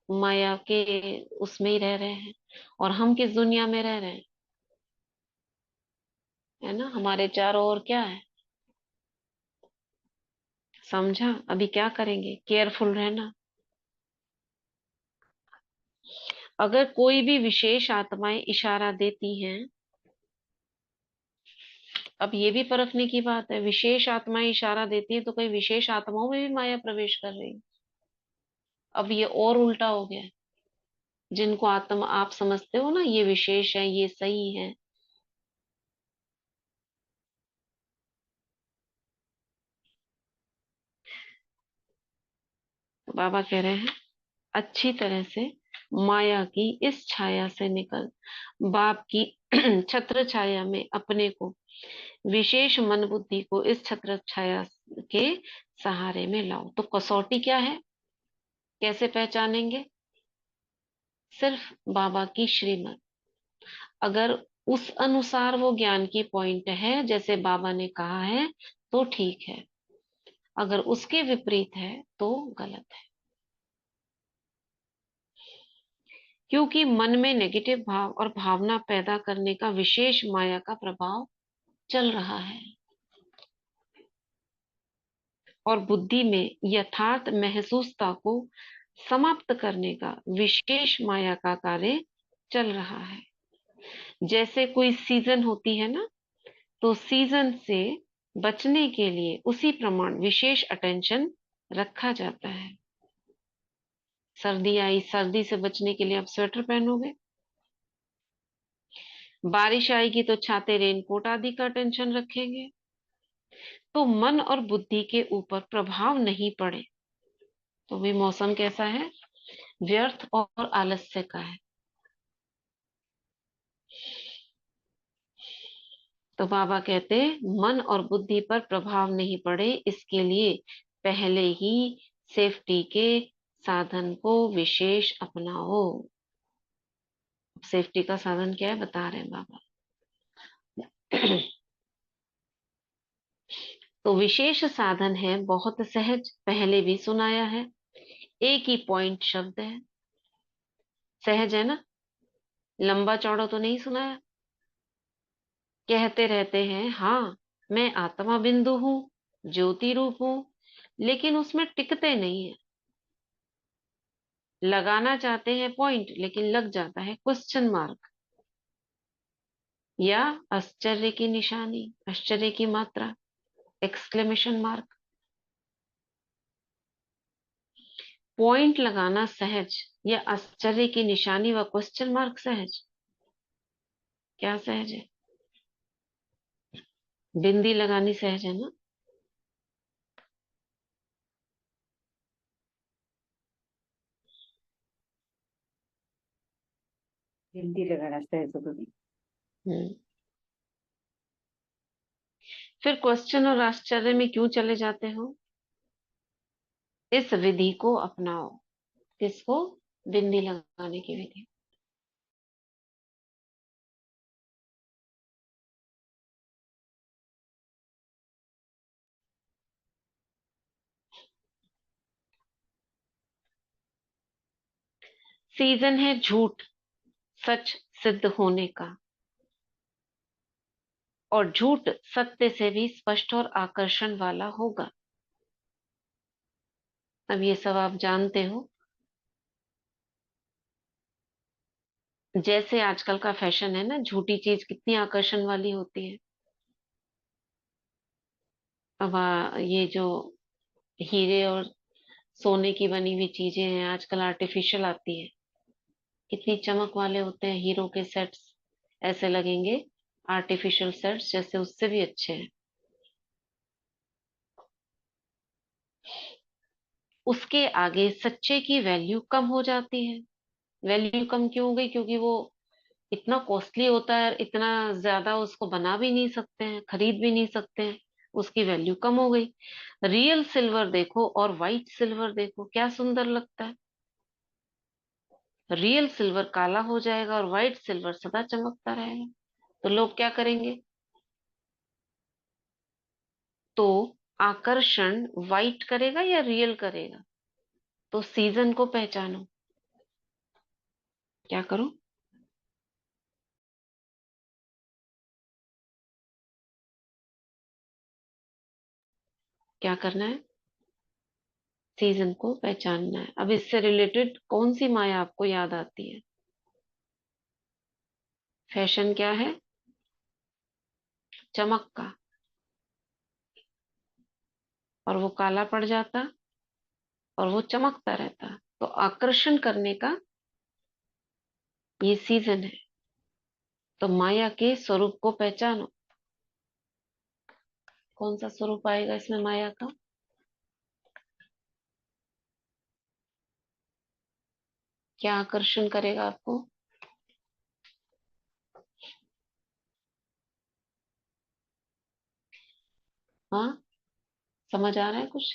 माया के उसमें ही रह रहे हैं। और हम किस दुनिया में रह रहे हैं? है ना, हमारे चारों ओर क्या है? समझा? अभी क्या करेंगे? केयरफुल रहना। अगर कोई भी विशेष आत्माएं इशारा देती हैं, अब ये भी परखने की बात है, विशेष आत्माएं इशारा देती हैं तो कोई विशेष आत्माओं में भी माया प्रवेश कर रही है। अब ये और उल्टा हो गया है। जिनको आत्मा आप समझते हो ना, ये विशेष है, ये सही है, तो बाबा कह रहे हैं अच्छी तरह से माया की इस छाया से निकल बाप की छत्र छाया में अपने को, विशेष मन बुद्धि को इस छत्र छाया के सहारे में लाओ। तो कसौटी क्या है? कैसे पहचानेंगे? सिर्फ बाबा की श्रीमत। अगर उस अनुसार वो ज्ञान की पॉइंट है जैसे बाबा ने कहा है तो ठीक है, अगर उसके विपरीत है तो गलत है। क्योंकि मन में नेगेटिव भाव और भावना पैदा करने का विशेष माया का प्रभाव चल रहा है और बुद्धि में यथार्थ महसूसता को समाप्त करने का विशेष माया का कार्य चल रहा है। जैसे कोई सीजन होती है ना, तो सीजन से बचने के लिए उसी प्रमाण विशेष अटेंशन रखा जाता है। सर्दी आई, सर्दी से बचने के लिए आप स्वेटर पहनोगे। बारिश आएगी तो छाते, रेनकोट आदि का अटेंशन रखेंगे। तो मन और बुद्धि के ऊपर प्रभाव नहीं पड़े तो भी मौसम कैसा है? व्यर्थ और आलस्य का है। तो बाबा कहते मन और बुद्धि पर प्रभाव नहीं पड़े, इसके लिए पहले ही सेफ्टी के साधन को विशेष अपनाओ। सेफ्टी का साधन क्या है बता रहे हैं बाबा। तो विशेष साधन है बहुत सहज, पहले भी सुनाया है, एक ही पॉइंट शब्द है। सहज है ना, लंबा चौड़ा तो नहीं सुनाया। कहते रहते हैं हाँ मैं आत्मा बिंदु हूँ, ज्योति रूप हूँ, लेकिन उसमें टिकते नहीं है। लगाना चाहते हैं पॉइंट लेकिन लग जाता है क्वेश्चन मार्क या आश्चर्य की निशानी, आश्चर्य की मात्रा, एक्सक्लेमेशन मार्क। पॉइंट लगाना सहज या आश्चर्य की निशानी व क्वेश्चन मार्क सहज? क्या सहज है? बिंदी लगानी सहज है ना। हिंदी लगाना सहज तो नहीं। हम्म। फिर क्वेश्चन और आश्चर्य में क्यों चले जाते हो? इस विधि को अपनाओ। किसको? बिंदी लगाने की विधि। सीजन है झूठ सच सिद्ध होने का, और झूठ सत्य से भी स्पष्ट और आकर्षण वाला होगा। अब ये सब आप जानते हो। जैसे आजकल का फैशन है ना, झूठी चीज कितनी आकर्षण वाली होती है। अब ये जो हीरे और सोने की बनी हुई चीजें हैं आजकल आर्टिफिशियल आती है, कितनी चमक वाले होते हैं। हीरो के सेट्स ऐसे लगेंगे, आर्टिफिशियल सेट्स जैसे उससे भी अच्छे हैं। उसके आगे सच्चे की वैल्यू कम हो जाती है। वैल्यू कम क्यों हो गई? क्योंकि वो इतना कॉस्टली होता है, इतना ज्यादा उसको बना भी नहीं सकते हैं, खरीद भी नहीं सकते हैं, उसकी वैल्यू कम हो गई। रियल सिल्वर देखो और वाइट सिल्वर देखो, क्या सुंदर लगता है। रियल सिल्वर काला हो जाएगा और व्हाइट सिल्वर सदा चमकता रहेगा, तो लोग क्या करेंगे? तो आकर्षण व्हाइट करेगा या रियल करेगा? तो सीजन को पहचानो। क्या करो? क्या करना है? सीजन को पहचानना है। अब इससे रिलेटेड कौन सी माया आपको याद आती है? फैशन क्या है? चमक का। और वो काला पड़ जाता और वो चमकता रहता, तो आकर्षण करने का ये सीजन है। तो माया के स्वरूप को पहचानो। कौन सा स्वरूप आएगा इसमें माया का? क्या आकर्षण करेगा आपको? हाँ, समझ आ रहा है कुछ?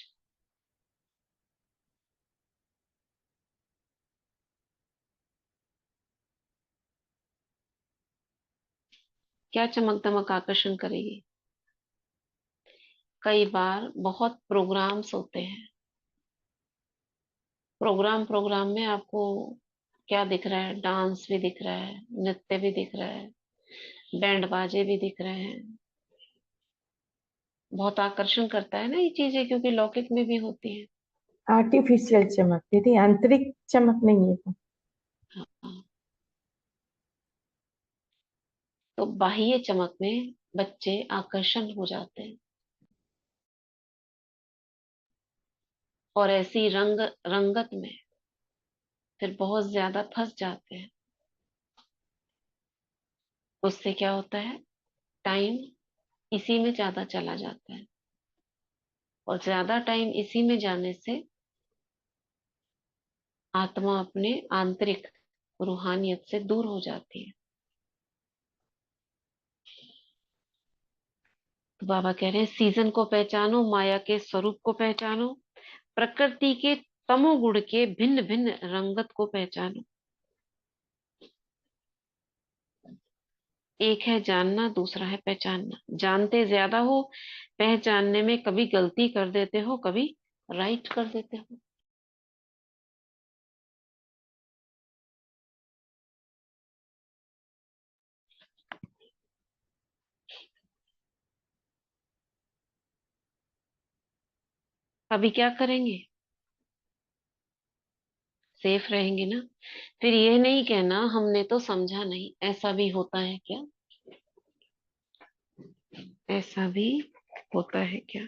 क्या चमक दमक आकर्षण करेगी? कई बार बहुत प्रोग्राम्स होते हैं, प्रोग्राम में आपको क्या दिख रहा है? डांस भी दिख रहा है, नृत्य भी दिख रहा है, बैंड बाजे भी दिख रहे हैं। बहुत आकर्षण करता है ना ये चीजें, क्योंकि लौकिक में भी होती है। आर्टिफिशियल चमक दीदी, आंतरिक चमक नहीं है वो। हाँ, तो बाह्य चमक में बच्चे आकर्षण हो जाते हैं और ऐसी रंगत में फिर बहुत ज्यादा फंस जाते हैं। उससे क्या होता है? टाइम इसी में ज्यादा चला जाता है, और ज्यादा टाइम इसी में जाने से आत्मा अपने आंतरिक रूहानियत से दूर हो जाती है। तो बाबा कह रहे हैं सीजन को पहचानो, माया के स्वरूप को पहचानो, प्रकृति के तमोगुण के भिन्न भिन्न रंगत को पहचानो। एक है जानना, दूसरा है पहचानना। जानते ज्यादा हो, पहचानने में कभी गलती कर देते हो, कभी राइट कर देते हो। अभी क्या करेंगे? सेफ रहेंगे ना? फिर ये नहीं कहना हमने तो समझा नहीं। ऐसा भी होता है क्या? ऐसा भी होता है क्या?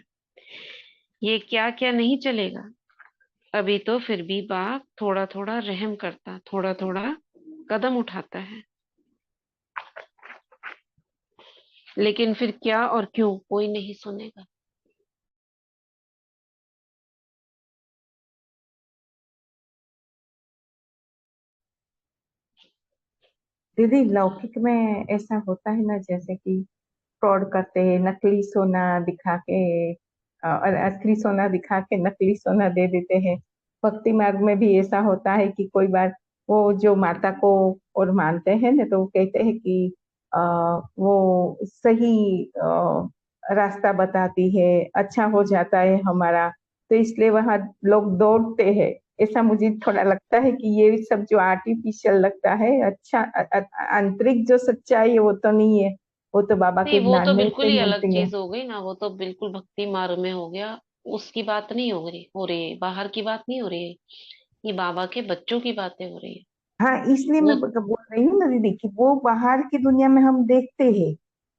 ये क्या क्या नहीं चलेगा। अभी तो फिर भी बाप थोड़ा थोड़ा रहम करता, थोड़ा थोड़ा कदम उठाता है, लेकिन फिर क्या और क्यों कोई नहीं सुनेगा। दीदी लौकिक में ऐसा होता है ना, जैसे कि फ्रॉड करते हैं, नकली सोना दिखा के और असली सोना दिखा के नकली सोना दे देते हैं। भक्ति मार्ग में भी ऐसा होता है कि कोई बार वो जो माता को और मानते हैं ना, तो वो कहते हैं कि वो सही रास्ता बताती है, अच्छा हो जाता है हमारा, तो इसलिए वहां लोग दौड़ते हैं। ऐसा मुझे थोड़ा लगता है कि ये सब जो आर्टिफिशियल लगता है, अच्छा आंतरिक जो सच्चाई है वो तो नहीं है। वो तो बाबा नहीं, के वो ज्ञान तो में बिल्कुल से ही अलग मिलती है। चीज हो गई ना, वो तो बिल्कुल भक्ति मार्ग में हो गया। उसकी बात नहीं हो रही है, बाहर की बात नहीं हो रही है। ये बाबा के बच्चों की बातें हो रही है। हाँ, इसलिए वो मैं बोल रही हूँ ना दीदी कि वो बाहर की दुनिया में हम देखते हैं,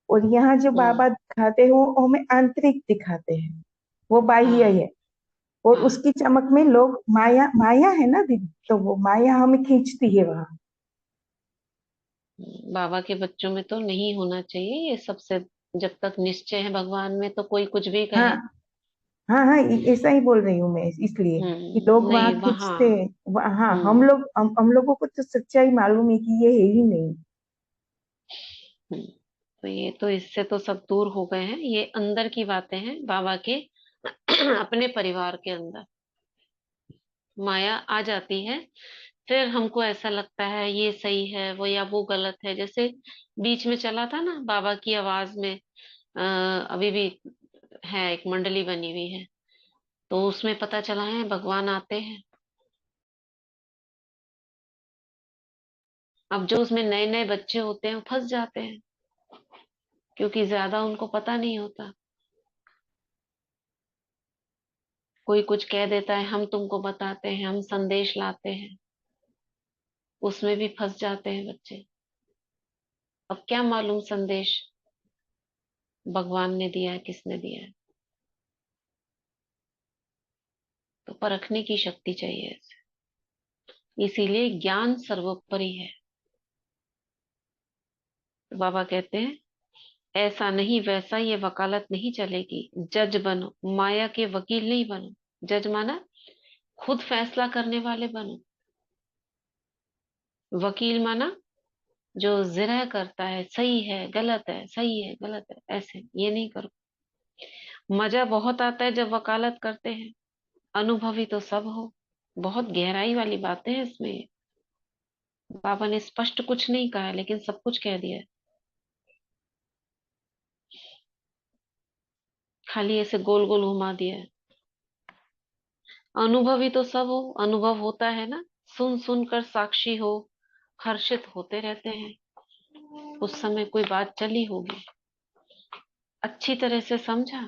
और यहाँ जो हम्म। बाबा दिखाते हैं वो हमें आंतरिक दिखाते हैं। वो बाह्य हाँ। है, और हाँ। उसकी चमक में लोग माया माया है ना दीदी, तो वो माया हमें खींचती है वहां। बाबा के बच्चों में तो नहीं होना चाहिए ये सबसे। जब तक निश्चय है भगवान में, तो कोई कुछ भी हाँ कहे। हाँ हाँ, ऐसा ही बोल रही हूँ मैं, इसलिए कि लोग वहां नहीं वहाँ। खींचते। हाँ, हम्म। हम लोगों को तो सच्चाई मालूम है कि ये है ही नहीं। हम्म। तो ये तो इससे तो सब दूर हो गए हैं। ये अंदर की बातें हैं बाबा के अपने परिवार के अंदर। माया आ जाती है फिर हमको ऐसा लगता है ये सही है वो या वो गलत है। जैसे बीच में चला था ना बाबा की आवाज में, अभी भी है, एक मंडली बनी हुई है, तो उसमें पता चला है भगवान आते हैं। अब जो उसमें नए नए बच्चे होते हैं वो फंस जाते हैं, क्योंकि ज्यादा उनको पता नहीं होता। कोई कुछ कह देता है, हम तुमको बताते हैं, हम संदेश लाते हैं, उसमें भी फंस जाते हैं बच्चे। अब क्या मालूम संदेश भगवान ने दिया है किसने दिया है। तो परखने की शक्ति चाहिए इसे। इसीलिए ज्ञान सर्वोपरि है। तो बाबा कहते हैं ऐसा नहीं वैसा ये वकालत नहीं चलेगी, जज बनो, माया के वकील नहीं बनो। जज माना खुद फैसला करने वाले बनो। वकील माना जो जिरह करता है, सही है गलत है, सही है गलत है, ऐसे ये नहीं करो। मजा बहुत आता है जब वकालत करते हैं, अनुभवी तो सब हो। बहुत गहराई वाली बातें हैं इसमें। बाबा ने स्पष्ट कुछ नहीं कहा है, लेकिन सब कुछ कह दिया है। खाली ऐसे गोल गोल घुमा दिया है। अनुभवी तो सब हो, अनुभव होता है ना, सुन सुन कर साक्षी हो, हर्षित होते रहते हैं। उस समय कोई बात चली होगी, अच्छी तरह से समझा,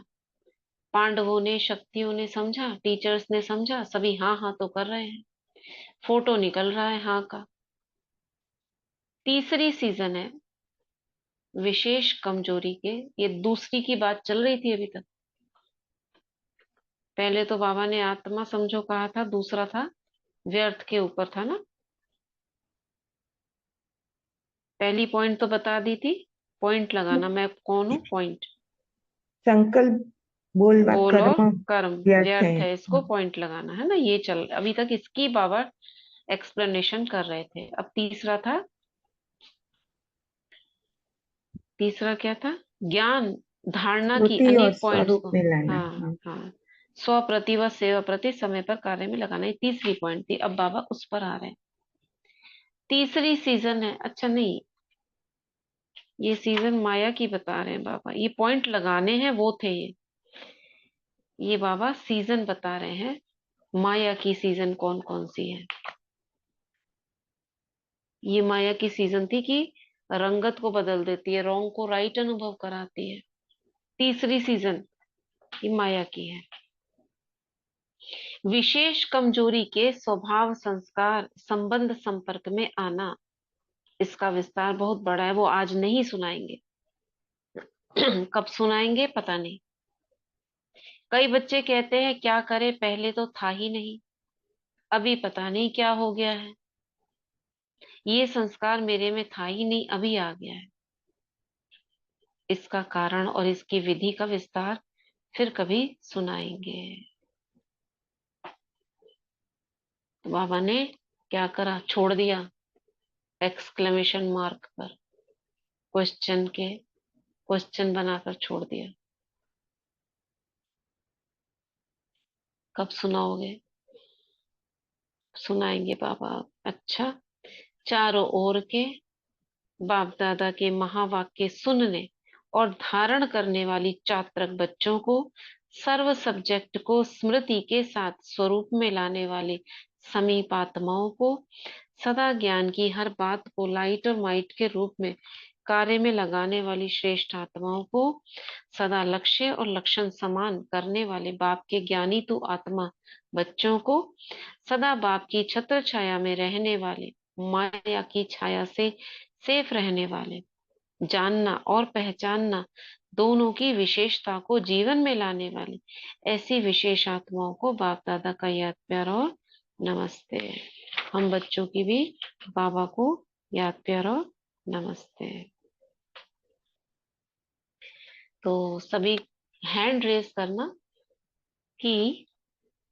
पांडवों ने शक्तियों ने समझा, टीचर्स ने समझा, सभी हाँ हाँ तो कर रहे हैं, फोटो निकल रहा है हाँ का। तीसरी सीजन है विशेष कमजोरी के। ये दूसरी की बात चल रही थी अभी तक। पहले तो बाबा ने आत्मा समझो कहा था, दूसरा था व्यर्थ के ऊपर था ना। पहली पॉइंट तो बता दी थी, पॉइंट लगाना, मैं कौन हूँ पॉइंट। संकल्प बोल बोल और कर्म कर्म व्यर्थ है। व्यर्थ है, इसको पॉइंट लगाना है ना। ये चल अभी तक इसकी बाबा एक्सप्लेनेशन कर रहे थे। अब तीसरा था, तीसरा क्या था, ज्ञान धारणा की श्रुति और अनेक पॉइंट्स स्वरूप को। में लाना। हाँ हाँ। हाँ, स्व प्रति व सेवा प्रति समय पर कार्य में लगाना, ये तीसरी पॉइंट थी। अब बाबा उस पर आ रहे हैं। तीसरी सीजन है, अच्छा नहीं, ये सीजन माया की बता रहे हैं बाबा। ये पॉइंट लगाने हैं वो थे ये बाबा सीजन बता रहे हैं। माया की सीजन कौन कौन सी है। ये माया की सीजन थी कि रंगत को बदल देती है, रॉन्ग को राइट अनुभव कराती है। तीसरी सीजन ये माया की है। विशेष कमजोरी के स्वभाव संस्कार संबंध संपर्क में आना, इसका विस्तार बहुत बड़ा है, वो आज नहीं सुनाएंगे। कब सुनाएंगे पता नहीं। कई बच्चे कहते हैं क्या करे, पहले तो था ही नहीं, अभी पता नहीं क्या हो गया है। ये संस्कार मेरे में था ही नहीं, अभी आ गया है। इसका कारण और इसकी विधि का विस्तार फिर कभी सुनाएंगे। तो बाबा ने क्या करा, छोड़ दिया एक्सक्लेमेशन मार्क पर, क्वेश्चन के क्वेश्चन बनाकर छोड़ दिया। कब सुनाओगे, सुनाएंगे बाबा। अच्छा, चारों ओर के बाप दादा के महावाक्य सुनने और धारण करने वाली चात्रक बच्चों को, सर्व सब्जेक्ट को स्मृति के साथ स्वरूप में लाने वाले समीप आत्माओं को, सदा ज्ञान की हर बात को लाइट और माइट के रूप में कार्य में लगाने वाली श्रेष्ठ आत्माओं को, सदा लक्ष्य और लक्षण समान करने वाले बाप के ज्ञानी तु आत्मा बच्चों को, सदा बाप की छत्र छाया में रहने वाले, माया की छाया से सेफ रहने वाले, जानना और पहचानना दोनों की विशेषता को जीवन में लाने वाली ऐसी विशेष आत्माओं को बाप दादा का याद प्यार और नमस्ते। हम बच्चों की भी बाबा को याद प्यार और नमस्ते। तो सभी हैंड रेस करना कि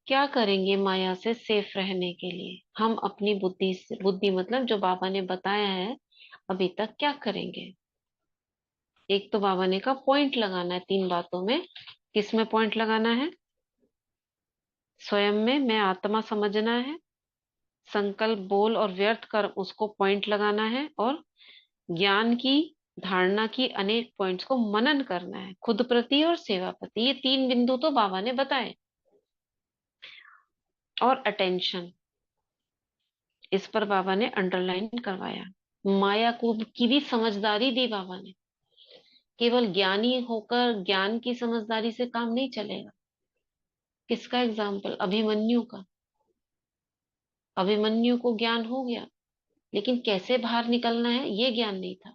क्या करेंगे माया से सेफ रहने के लिए। हम अपनी बुद्धि से, बुद्धि मतलब जो बाबा ने बताया है अभी तक, क्या करेंगे। एक तो बाबा ने कहा पॉइंट लगाना है तीन बातों में। किस में पॉइंट लगाना है, स्वयं में, मैं आत्मा समझना है, संकल्प बोल और व्यर्थ कर उसको पॉइंट लगाना है, और ज्ञान की धारणा की अनेक पॉइंट्स को मनन करना है, खुद प्रति और सेवा प्रति। ये 3 बिंदु तो बाबा ने बताए। और अटेंशन, इस पर बाबा ने अंडरलाइन करवाया। माया को की भी समझदारी दी बाबा ने। केवल ज्ञानी होकर ज्ञान की समझदारी से काम नहीं चलेगा। किसका एग्जाम्पल? अभिमन्यु का। अभिमन्यु को ज्ञान हो गया, लेकिन कैसे बाहर निकलना है ये ज्ञान नहीं था।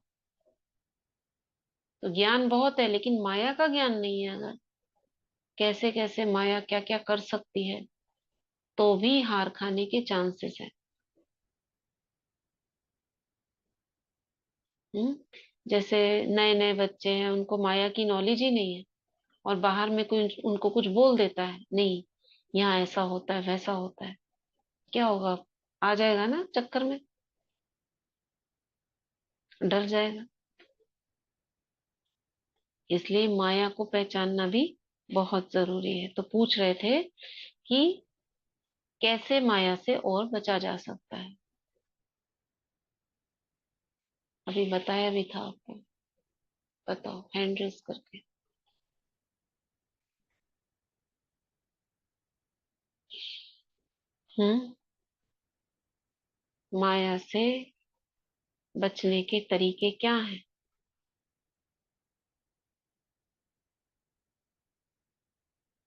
तो ज्ञान बहुत है, लेकिन माया का ज्ञान नहीं है। अगर कैसे कैसे माया क्या क्या कर सकती है, तो भी हार खाने के चांसेस है। हम्म। जैसे नए नए बच्चे हैं, उनको माया की नॉलेज ही नहीं है, और बाहर में कोई उनको कुछ बोल देता है, नहीं यहाँ ऐसा होता है वैसा होता है, क्या होगा? आ जाएगा ना चक्कर में, डर जाएगा। इसलिए माया को पहचानना भी बहुत जरूरी है। तो पूछ रहे थे कि कैसे माया से और बचा जा सकता है। अभी बताया भी था आपको। बताओ हैंड रेस करके। हम्म। माया से बचने के तरीके क्या हैं?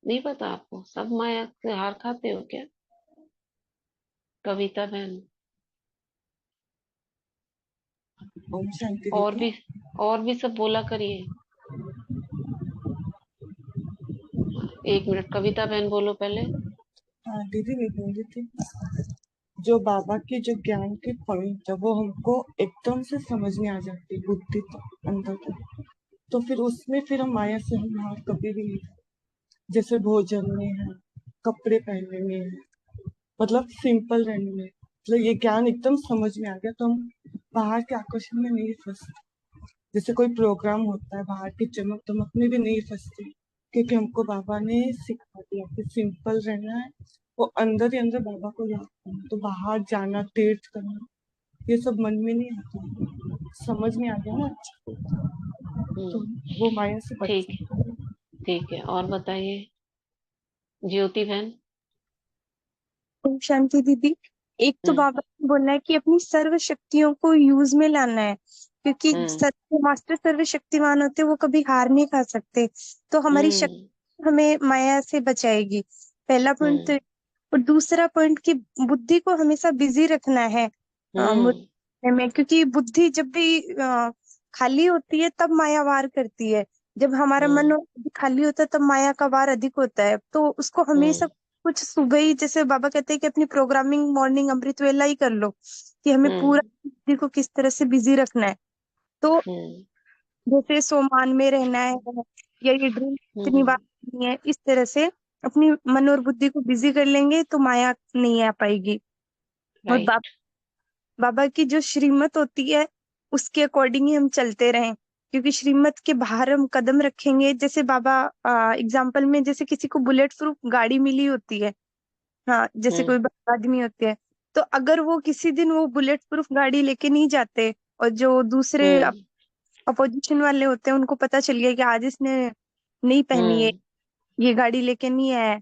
नहीं पता आपको? सब माया से हार खाते हो क्या? कविता बहन। ओम शांति और दीदी। भी और भी सब बोला करिए। हाँ, 1 मिनट कविता बहन बोलो पहले। हाँ दीदी, मैं बोल रही थी, जो बाबा की जो ज्ञान की पॉइंट है वो हमको एकदम से समझ में आ जाती है, बुद्धि तक, अंदर तक। तो फिर उसमें फिर हम माया से हम हार कभी भी नहीं। जैसे भोजन में है, कपड़े पहनने में है, मतलब सिंपल रहने में, मतलब ये ज्ञान एकदम समझ में आ गया तो हम बाहर के आकर्षण में नहीं फंसते। जैसे कोई प्रोग्राम होता है, बाहर की चमक दमक में भी नहीं फंसते, क्योंकि हमको बाबा ने सिखा दिया कि सिंपल रहना है। वो अंदर ही अंदर बाबा को याद करना, तो बाहर जाना, तीर्थ करना, ये सब मन में नहीं आता, समझ में आ गया ना। तो हम्म। वो माया से बच ठीक सकता है। ठीक है, और बताइए ज्योति बहन। ओम शांति दीदी। एक तो हम्म। बाबा ने बोला है कि अपनी सर्व शक्तियों को यूज में लाना है, क्योंकि हम्म। सर्व मास्टर सर्व शक्तिमान होते हैं, वो कभी हार नहीं खा सकते। तो हमारी हम्म। शक्ति हमें माया से बचाएगी, पहला पॉइंट तो। हम्म। और दूसरा पॉइंट कि बुद्धि को हमेशा बिजी रखना है हम्म। मुद्दे में, क्योंकि बुद्धि जब भी खाली होती है तब माया वार करती है। जब हमारा मन हम्म। खाली होता है तब माया का वार अधिक होता है। तो उसको हमेशा हम्म। कुछ सुबह ही, जैसे बाबा कहते हैं कि अपनी प्रोग्रामिंग मॉर्निंग अमृत वेला ही कर लो, कि हमें पूरा हम्म। बुद्धि को किस तरह से बिजी रखना है। तो हम्म। जैसे सोमान में रहना है, या ये ड्रीम इतनी बात हम्म। नहीं है, इस तरह से अपनी मन और बुद्धि को बिजी कर लेंगे तो माया नहीं आ पाएगी। और राइट। बाबा की जो श्रीमत होती है उसके अकॉर्डिंग ही हम चलते रहें, क्योंकि श्रीमत के बाहर हम कदम रखेंगे। जैसे बाबा एग्जाम्पल में, जैसे किसी को बुलेट प्रूफ गाड़ी मिली होती है, हाँ, जैसे हम्म। कोई बड़ा आदमी होते हैं, तो अगर वो किसी दिन वो बुलेट प्रूफ गाड़ी लेके नहीं जाते, और जो दूसरे हम्म। अपोजिशन वाले होते हैं उनको पता चल गया कि आज इसने नहीं पहनी है, हम्म। ये गाड़ी लेके नहीं आया है,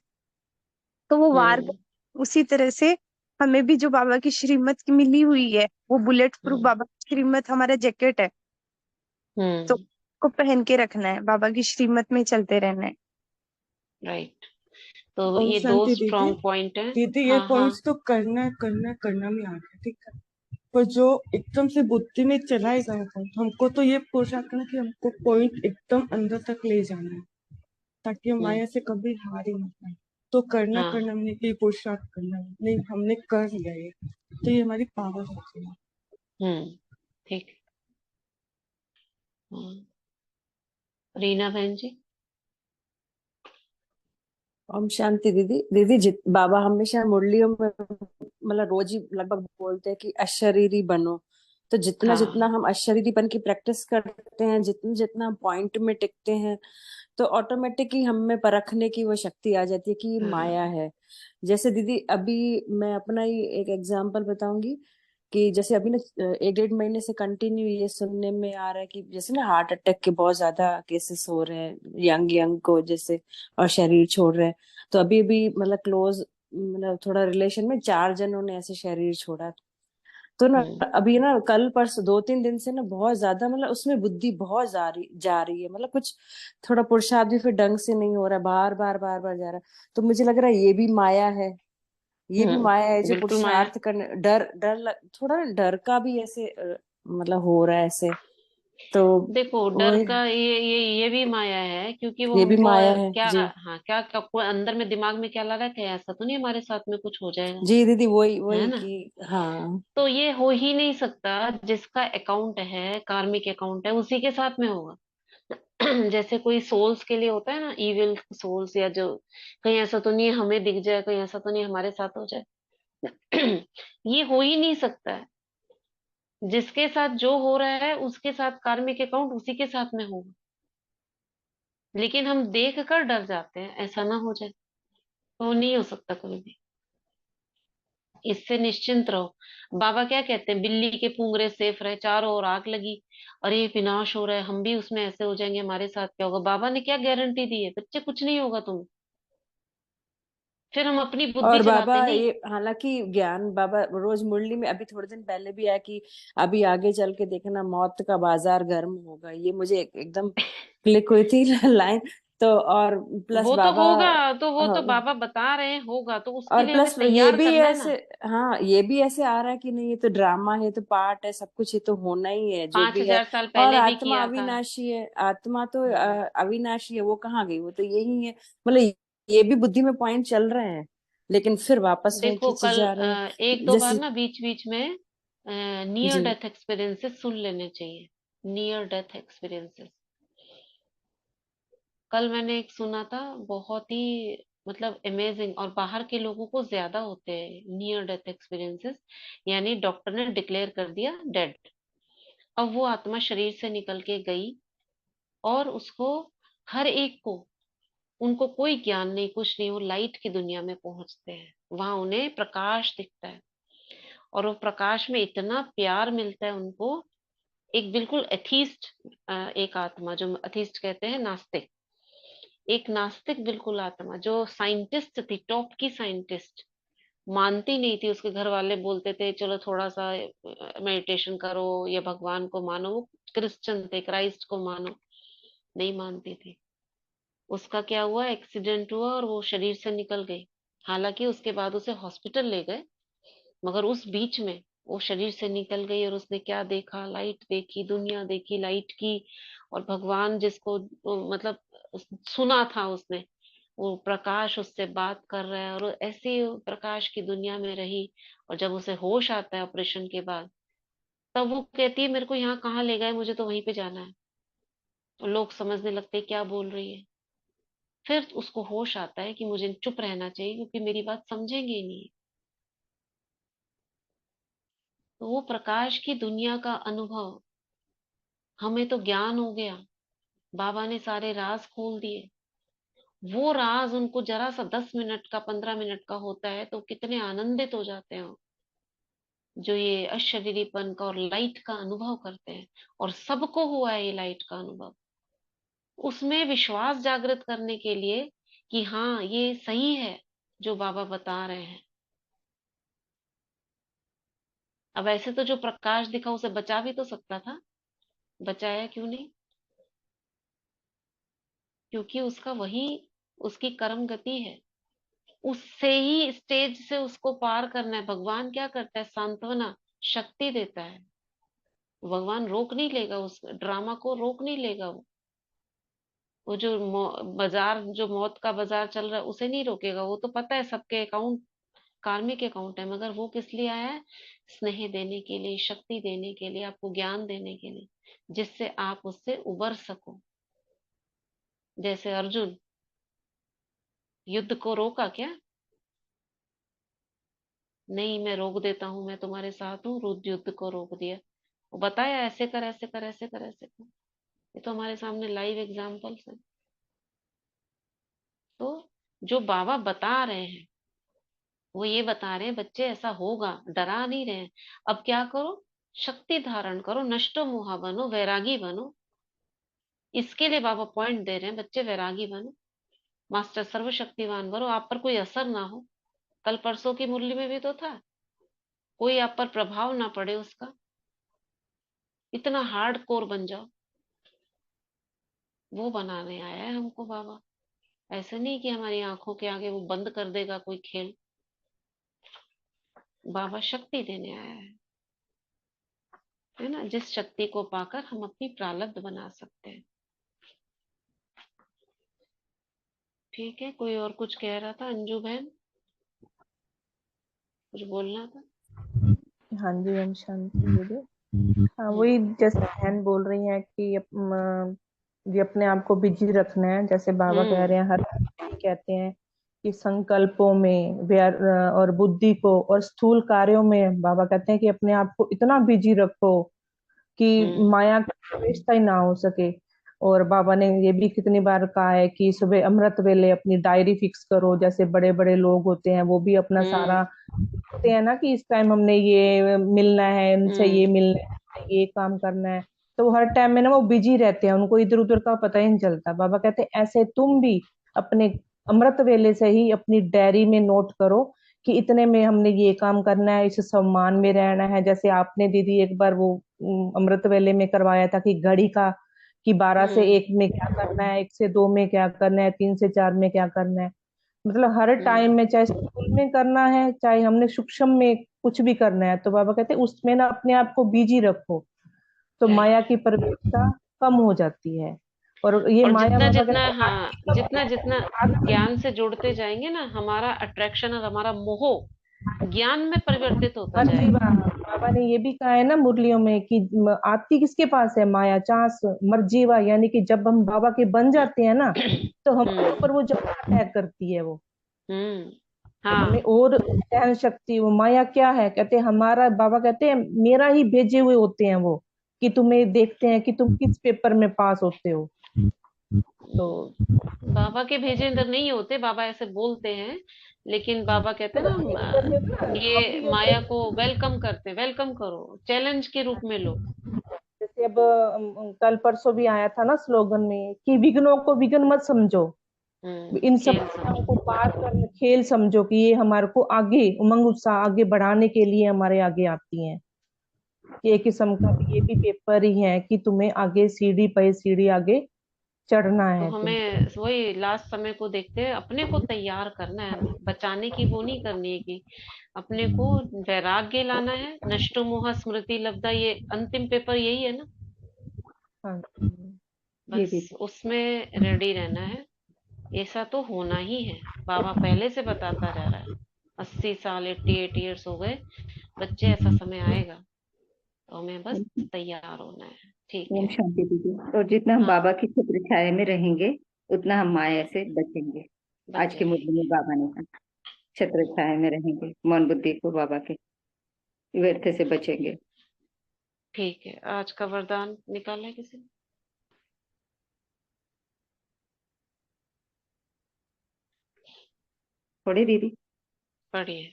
तो वो वार हम्म। उसी तरह से हमें भी जो बाबा की श्रीमत की मिली हुई है, वो बुलेट प्रूफ हम्म। बाबा की श्रीमत हमारा जैकेट है, तो हम्म। उसको पहन के रखना है, बाबा की श्रीमत में चलते रहना है। राइट। तो ओम ये दो शांति दीदी। स्ट्रॉन्ग पॉइंट है। दीदी ये हाँ हाँ। पॉइंट्स तो करना है, करना है, करना में आ गया, ठीक है। पर जो एकदम से बुद्धि में चलाएगा वो पॉइंट, हमको तो ये कोशिश करना कि हमको पॉइंट एकदम अंदर तक ले जाना है, ताकि हम हम्म। माया से कभी हार ही नहीं पाए। तो करना हाँ। करना हमने की पुरुषार्थ करना है। नहीं, हमने कर लिया ये, तो ये हमारी पावर होती है। हम्म। ठीक। हाँ। रीना बहन जी। ओम शांति दीदी। दीदी बाबा हमेशा मुरलियों में मतलब रोज ही लगभग बोलते हैं कि अशरीरी बनो, तो जितना जितना हाँ। हम अशरीरीपन की प्रैक्टिस करते हैं, जितना जितना पॉइंट में टिकते हैं, तो ऑटोमेटिकली हम में परखने की वो शक्ति आ जाती है कि ये माया हाँ। है। जैसे दीदी अभी मैं अपना ही एक एग्जांपल बताऊंगी कि जैसे अभी ना 1 1.5 महीने से कंटिन्यू ये सुनने में आ रहा है कि जैसे ना हार्ट अटैक के बहुत ज्यादा केसेस हो रहे हैं यंग यंग को जैसे, और शरीर छोड़ रहे हैं। तो अभी अभी मतलब क्लोज, मतलब थोड़ा रिलेशन में 4 जनों ने ऐसे शरीर छोड़ा। तो ना हम्म। अभी ना कल परसों 2 3 दिन से ना बहुत ज्यादा मतलब उसमें बुद्धि बहुत जा रही है, मतलब कुछ थोड़ा पुरुषार्थ भी फिर ढंग से नहीं हो रहा है, बार बार बार बार जा रहा है। तो मुझे लग रहा है ये भी माया है, ये भी माया है जो बिल्कुल माया। पुरुषार्थ करने डर डर थोड़ा ना डर का भी ऐसे मतलब हो रहा है ऐसे। तो देखो, वो डर का ये भी माया है, क्योंकि वो ये भी हमको माया है क्या, जी। हाँ, क्या क्या कोई अंदर में दिमाग में क्या ला रहा है कि ऐसा तो नहीं हमारे साथ में कुछ हो जाएगा, जी दीदी वही है वही ना। कि हाँ। तो ये हो ही नहीं सकता। जिसका अकाउंट है, कार्मिक अकाउंट है, उसी के साथ में होगा। जैसे कोई सोल्स के लिए होता है ना, इविल सोल्स, या जो कहीं ऐसा तो नहीं है हमें दिख जाए, कहीं ऐसा तो नहीं हमारे साथ हो जाए। ये हो ही नहीं सकता है। जिसके साथ जो हो रहा है उसके साथ कार्मिक अकाउंट उसी के साथ में होगा। लेकिन हम देख कर डर जाते हैं, ऐसा ना हो जाए। तो नहीं हो सकता कभी भी। इससे निश्चिंत रहो। बाबा क्या कहते हैं, बिल्ली के पूंगरे सेफ रहे, चारों ओर आग लगी, अरे विनाश हो रहा है, हम भी उसमें ऐसे हो जाएंगे, हमारे साथ क्या होगा। बाबा ने क्या गारंटी दी है, बच्चे कुछ नहीं होगा तुम्हें। फिर हम अपनी बुद्धि और चलाते बाबा नहीं। ये हालांकि ज्ञान बाबा रोज मुरली में अभी थोड़े दिन पहले भी आया कि अभी आगे चल के देखना मौत का बाजार गर्म होगा, ये मुझे एकदम क्लिक हुई थी लाइन। तो और प्लस वो तो बाबा होगा, तो वो तो होगा, बाबा बता रहे हैं होगा, तो उसके और लिए हमें प्लस ये तैयार भी करना है ऐसे, ना। हाँ ये भी ऐसे आ रहा है कि नहीं ये तो ड्रामा है, तो पार्ट है, सब कुछ ये तो होना ही है जो पांच भी है। हजार साल और पहले भी आत्मा किया था। अविनाशी है, आत्मा तो हम्म। अविनाशी है, वो कहाँ गई, वो तो यही है। मतलब ये भी बुद्धि में पॉइंट चल रहे हैं, लेकिन फिर वापस वही देखो, खींचे कल जा रहे हैं। एक दो बार जैसे ना बीच बीच में नियर जी डेथ एक्सपीरियंसेस सुन लेने चाहिए। Near death experiences. कल मैंने एक सुना था, बहुत ही मतलब अमेजिंग, और बाहर के लोगों को ज्यादा होते हैं नियर डेथ एक्सपीरियंसेस। यानी डॉक्टर ने डिक्लेयर कर दिया डेड, अब वो आत्मा शरीर से निकल के गई, और उसको, हर एक को, उनको कोई ज्ञान नहीं, कुछ नहीं, वो लाइट की दुनिया में पहुंचते हैं, वहां उन्हें प्रकाश दिखता है। और वो प्रकाश में इतना प्यार मिलता है उनको। एक बिल्कुल एथीस्ट, एक आत्मा, जो अथीस्ट कहते हैं, नास्तिक, एक नास्तिक बिल्कुल आत्मा, जो साइंटिस्ट थी, टॉप की साइंटिस्ट, मानती नहीं थी, उसके घर वाले बोलते थे चलो थोड़ा सा मेडिटेशन करो या भगवान को मानो, वो क्रिश्चियन थे, क्राइस्ट को मानो, नहीं मानती थी। उसका क्या हुआ, एक्सीडेंट हुआ और वो शरीर से निकल गई। हालांकि उसके बाद उसे हॉस्पिटल ले गए, मगर उस बीच में वो शरीर से निकल गई, और उसने क्या देखा, लाइट देखी, दुनिया देखी लाइट की। और भगवान जिसको मतलब सुना था उसने, वो प्रकाश उससे बात कर रहा है, और वो ऐसी प्रकाश की दुनिया में रही। और जब उसे होश आता है ऑपरेशन के बाद, तब वो कहती है मेरे को यहाँ कहाँ ले गए, मुझे तो वहीं पे जाना है। और लोग समझने लगते हैं क्या बोल रही है। फिर उसको होश आता है कि मुझे चुप रहना चाहिए, क्योंकि मेरी बात समझेंगे ही नहीं। तो वो प्रकाश की दुनिया का अनुभव, हमें तो ज्ञान हो गया, बाबा ने सारे राज खोल दिए। वो राज उनको जरा सा 10 मिनट का, 15 मिनट का होता है, तो कितने आनंदित हो जाते हैं वो, जो ये अशरीरीपन का और लाइट का अनुभव करते हैं। और सबको हुआ है ये लाइट का अनुभव। उसमें विश्वास जागृत करने के लिए कि हाँ ये सही है जो बाबा बता रहे हैं। अब ऐसे तो जो प्रकाश दिखा उसे बचा भी तो सकता था, बचाया क्यों नहीं? क्योंकि उसका वही, उसकी कर्म गति है, उससे ही स्टेज से उसको पार करना है। भगवान क्या करता है, सांत्वना, शक्ति देता है। भगवान रोक नहीं लेगा, उस ड्रामा को रोक नहीं लेगा। वो जो बाजार, जो मौत का बाजार चल रहा है, उसे नहीं रोकेगा। वो तो पता है सबके अकाउंट कार्मिक अकाउंट है, मगर वो किस लिए आया है, स्नेह देने के लिए, शक्ति देने के लिए, आपको ज्ञान देने के लिए, जिससे आप उससे उबर सको। जैसे अर्जुन, युद्ध को रोका क्या? नहीं, मैं रोक देता हूँ, मैं तुम्हारे साथ हूँ, रुद्र युद्ध को रोक दिया। वो बताया ऐसे कर, ऐसे कर, ऐसे कर, ऐसे कर। ये तो हमारे सामने लाइव एग्जाम्पल्स हैं। तो जो बाबा बता रहे हैं वो ये बता रहे हैं बच्चे ऐसा होगा, डरा नहीं रहे हैं। अब क्या करो, शक्ति धारण करो, नष्टो मोहा बनो, वैरागी बनो। इसके लिए बाबा पॉइंट दे रहे हैं, बच्चे वैरागी बनो, मास्टर सर्वशक्तिवान बनो, आप पर कोई असर ना हो। कल परसों की मुरली में भी तो था, कोई आप पर प्रभाव ना पड़े उसका, इतना हार्ड कोर बन जाओ। वो बनाने आया है हमको बाबा। ऐसे नहीं कि हमारी आंखों के आगे वो बंद कर देगा कोई खेल। बाबा शक्ति देने आया है ना, जिस शक्ति को पाकर हम अपनी प्रारब्ध बना सकते हैं। ठीक है, कोई और कुछ कह रहा था? अंजू बहन कुछ बोलना था? हाँ जी, ओम शांति दीदी। हाँ, हम्म। वही जैसे बहन बोल रही है कि ये अपने आप को बिजी रखना है, जैसे बाबा कह हम्म। रहे हैं, हर कहते हैं कि संकल्पों में और बुद्धि को और स्थूल कार्यों में बाबा कहते हैं कि अपने आप को इतना बिजी रखो कि हम्म। माया का प्रवेशता ही ना हो सके। और बाबा ने ये भी कितनी बार कहा है कि सुबह अमृत वेले अपनी डायरी फिक्स करो, जैसे बड़े बड़े लोग होते हैं वो भी अपना सारा हम्म। होते हैं ना कि इस टाइम हमने ये मिलना है, उनसे ये हम्म। मिलना है, ये काम करना है। तो हर टाइम में ना वो बिजी रहते हैं, उनको इधर उधर का पता ही नहीं चलता। बाबा कहते हैं ऐसे तुम भी अपने अमृत वेले से ही अपनी डायरी में नोट करो कि इतने में हमने ये काम करना है, इस सम्मान में रहना है। जैसे आपने दीदी एक बार वो अमृत वेले में करवाया था कि घड़ी का, कि 12 से 1 में क्या करना है, 1 से 2 में क्या करना है, 3 से 4 में क्या करना है। मतलब हर टाइम हम्म। में, चाहे स्कूल में करना है, चाहे हमने सूक्ष्म में कुछ भी करना है, तो बाबा कहते हैं उसमें ना अपने आप को बिजी रखो, तो माया राइट। की प्रवेशता कम हो जाती है। और ये और माया जितना बाबा जितना, कहते हैं हाँ, आती कब जितना जितना है? ज्ञान से जुड़ते जाएंगे ना, हमारा अट्रैक्शन और हमारा मोह ज्ञान में परिवर्तित होता मर्जी जाएगा। बाबा ने ये भी कहा है ना मुरलियों में कि आती किसके पास है माया, चांस मर्जीवा, यानी कि जब हम बाबा के बन जाते हैं ना, तो हमारे हम्म। ऊपर वो जब अटैक करती है वो, हम्म। हमें हाँ। और सहन शक्ति। वो माया क्या है, कहते हैं हमारा, बाबा कहते हैं मेरा ही भेजे हुए होते हैं वो, कि तुम्हें देखते हैं कि तुम किस पेपर में पास होते हो। तो बाबा के भेजे अंदर नहीं होते, बाबा ऐसे बोलते हैं, लेकिन बाबा कहते हैं ना, ये माया को वेलकम करते हैं, वेलकम करो, चैलेंज के रूप में लो। जैसे अब कल परसों भी आया था ना स्लोगन में कि विघ्नों को विघ्न मत समझो, इन सब खेल बाधाओं समझो। को पार कर खेल समझो, कि ये हमारे को आगे उमंग उत्साह आगे बढ़ाने के लिए हमारे आगे आती हैं। कि एक किस्म का ये भी पेपर ही है कि तुम्हें आगे सीढ़ी पे सीढ़ी आगे चढ़ना तो है तुमको। हमें वही लास्ट समय को देखते हुए अपने को तैयार करना है, हमें बचाने की वो नहीं करनी है कि अपने को वैराग्य लाना है। नष्टो मोह स्मृति लब्धा, ये अंतिम पेपर यही है ना। हाँ जी बस दीदी। उसमें रेडी रहना है। ऐसा तो होना ही है, बाबा पहले से बताता जा रहा है। 80 साल, 88 ईयर्स हो गए बच्चे, ऐसा समय आएगा, तो हमें बस तैयार होना है। ठीक ओम है। शांति दीदी। और जितना हम हाँ, बाबा की छत्र छाया में रहेंगे उतना हम माया से बचेंगे। आज के बचेंगे। मुरली में बाबा ने कहा छत्र छाया में रहेंगे, मन बुद्धि को बाबा के व्यर्थ से बचेंगे। ठीक है, आज का वरदान निकाला है किसी ने? थोड़े दीदी। पढ़िए।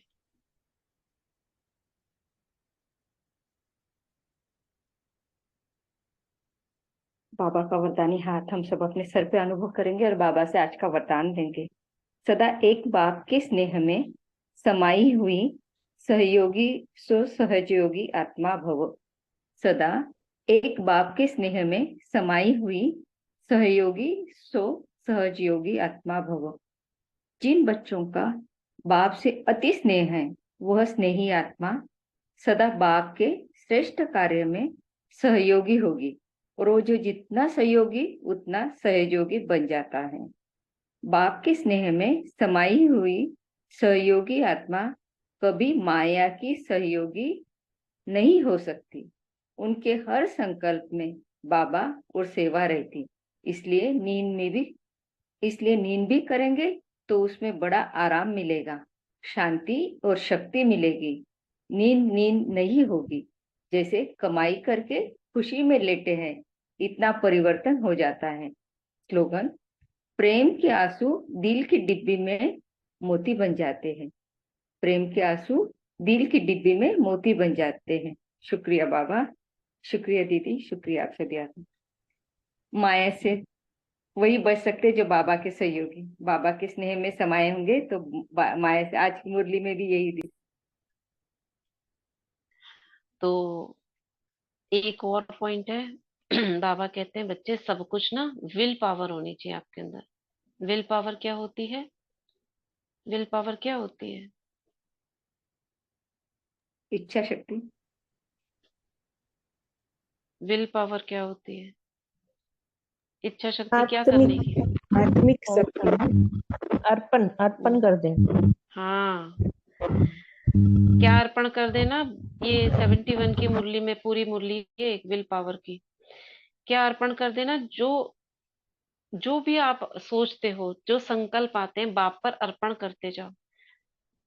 बाबा का वरदानी हाथ हम सब अपने सर पे अनुभव करेंगे और बाबा से आज का वरदान देंगे। सदा एक बाप के स्नेह में समाई हुई सहयोगी सो सहजयोगी आत्मा भव। सदा एक बाप के स्नेह में समाई हुई सहयोगी सो सहजयोगी आत्मा भव। जिन बच्चों का बाप से अति स्नेह है वह स्नेही आत्मा सदा बाप के श्रेष्ठ कार्य में सहयोगी होगी, और वो जो जितना सहयोगी उतना सहयोगी बन जाता है। बाप के स्नेह में समाई हुई सहयोगी आत्मा कभी माया की सहयोगी नहीं हो सकती। उनके हर संकल्प में बाबा और सेवा रहती। इसलिए नींद भी करेंगे तो उसमें बड़ा आराम मिलेगा, शांति और शक्ति मिलेगी। नींद नींद नहीं होगी। जैसे कमाई करके खुशी में लेटे हैं, इतना परिवर्तन हो जाता है। स्लोगन: प्रेम के आंसू दिल की डिब्बी में मोती बन जाते हैं। प्रेम के आंसू दिल की डिब्बी में मोती बन जाते हैं। शुक्रिया बाबा, शुक्रिया दीदी, शुक्रिया आप सभी आदमी। माया से वही बच सकते जो बाबा के सहयोगी, बाबा के स्नेह में समाये होंगे, तो माया से। आज की मुरली में भी यही थी। तो एक और पॉइंट है। बाबा कहते हैं बच्चे सब कुछ ना विल पावर होनी चाहिए आपके अंदर। विल पावर क्या होती है? विल पावर क्या होती है? इच्छा शक्ति। विल पावर क्या होती है? इच्छा शक्ति क्या करने की? आत्मिक आत्मिक शक्ति, अर्पण अर्पण कर दें। हाँ, क्या अर्पण कर देना? ये 71 की मुरली में पूरी मुरली है एक विल पावर की। क्या अर्पण कर देना? जो जो भी आप सोचते हो, जो संकल्प आते हैं, बाप पर अर्पण करते जाओ।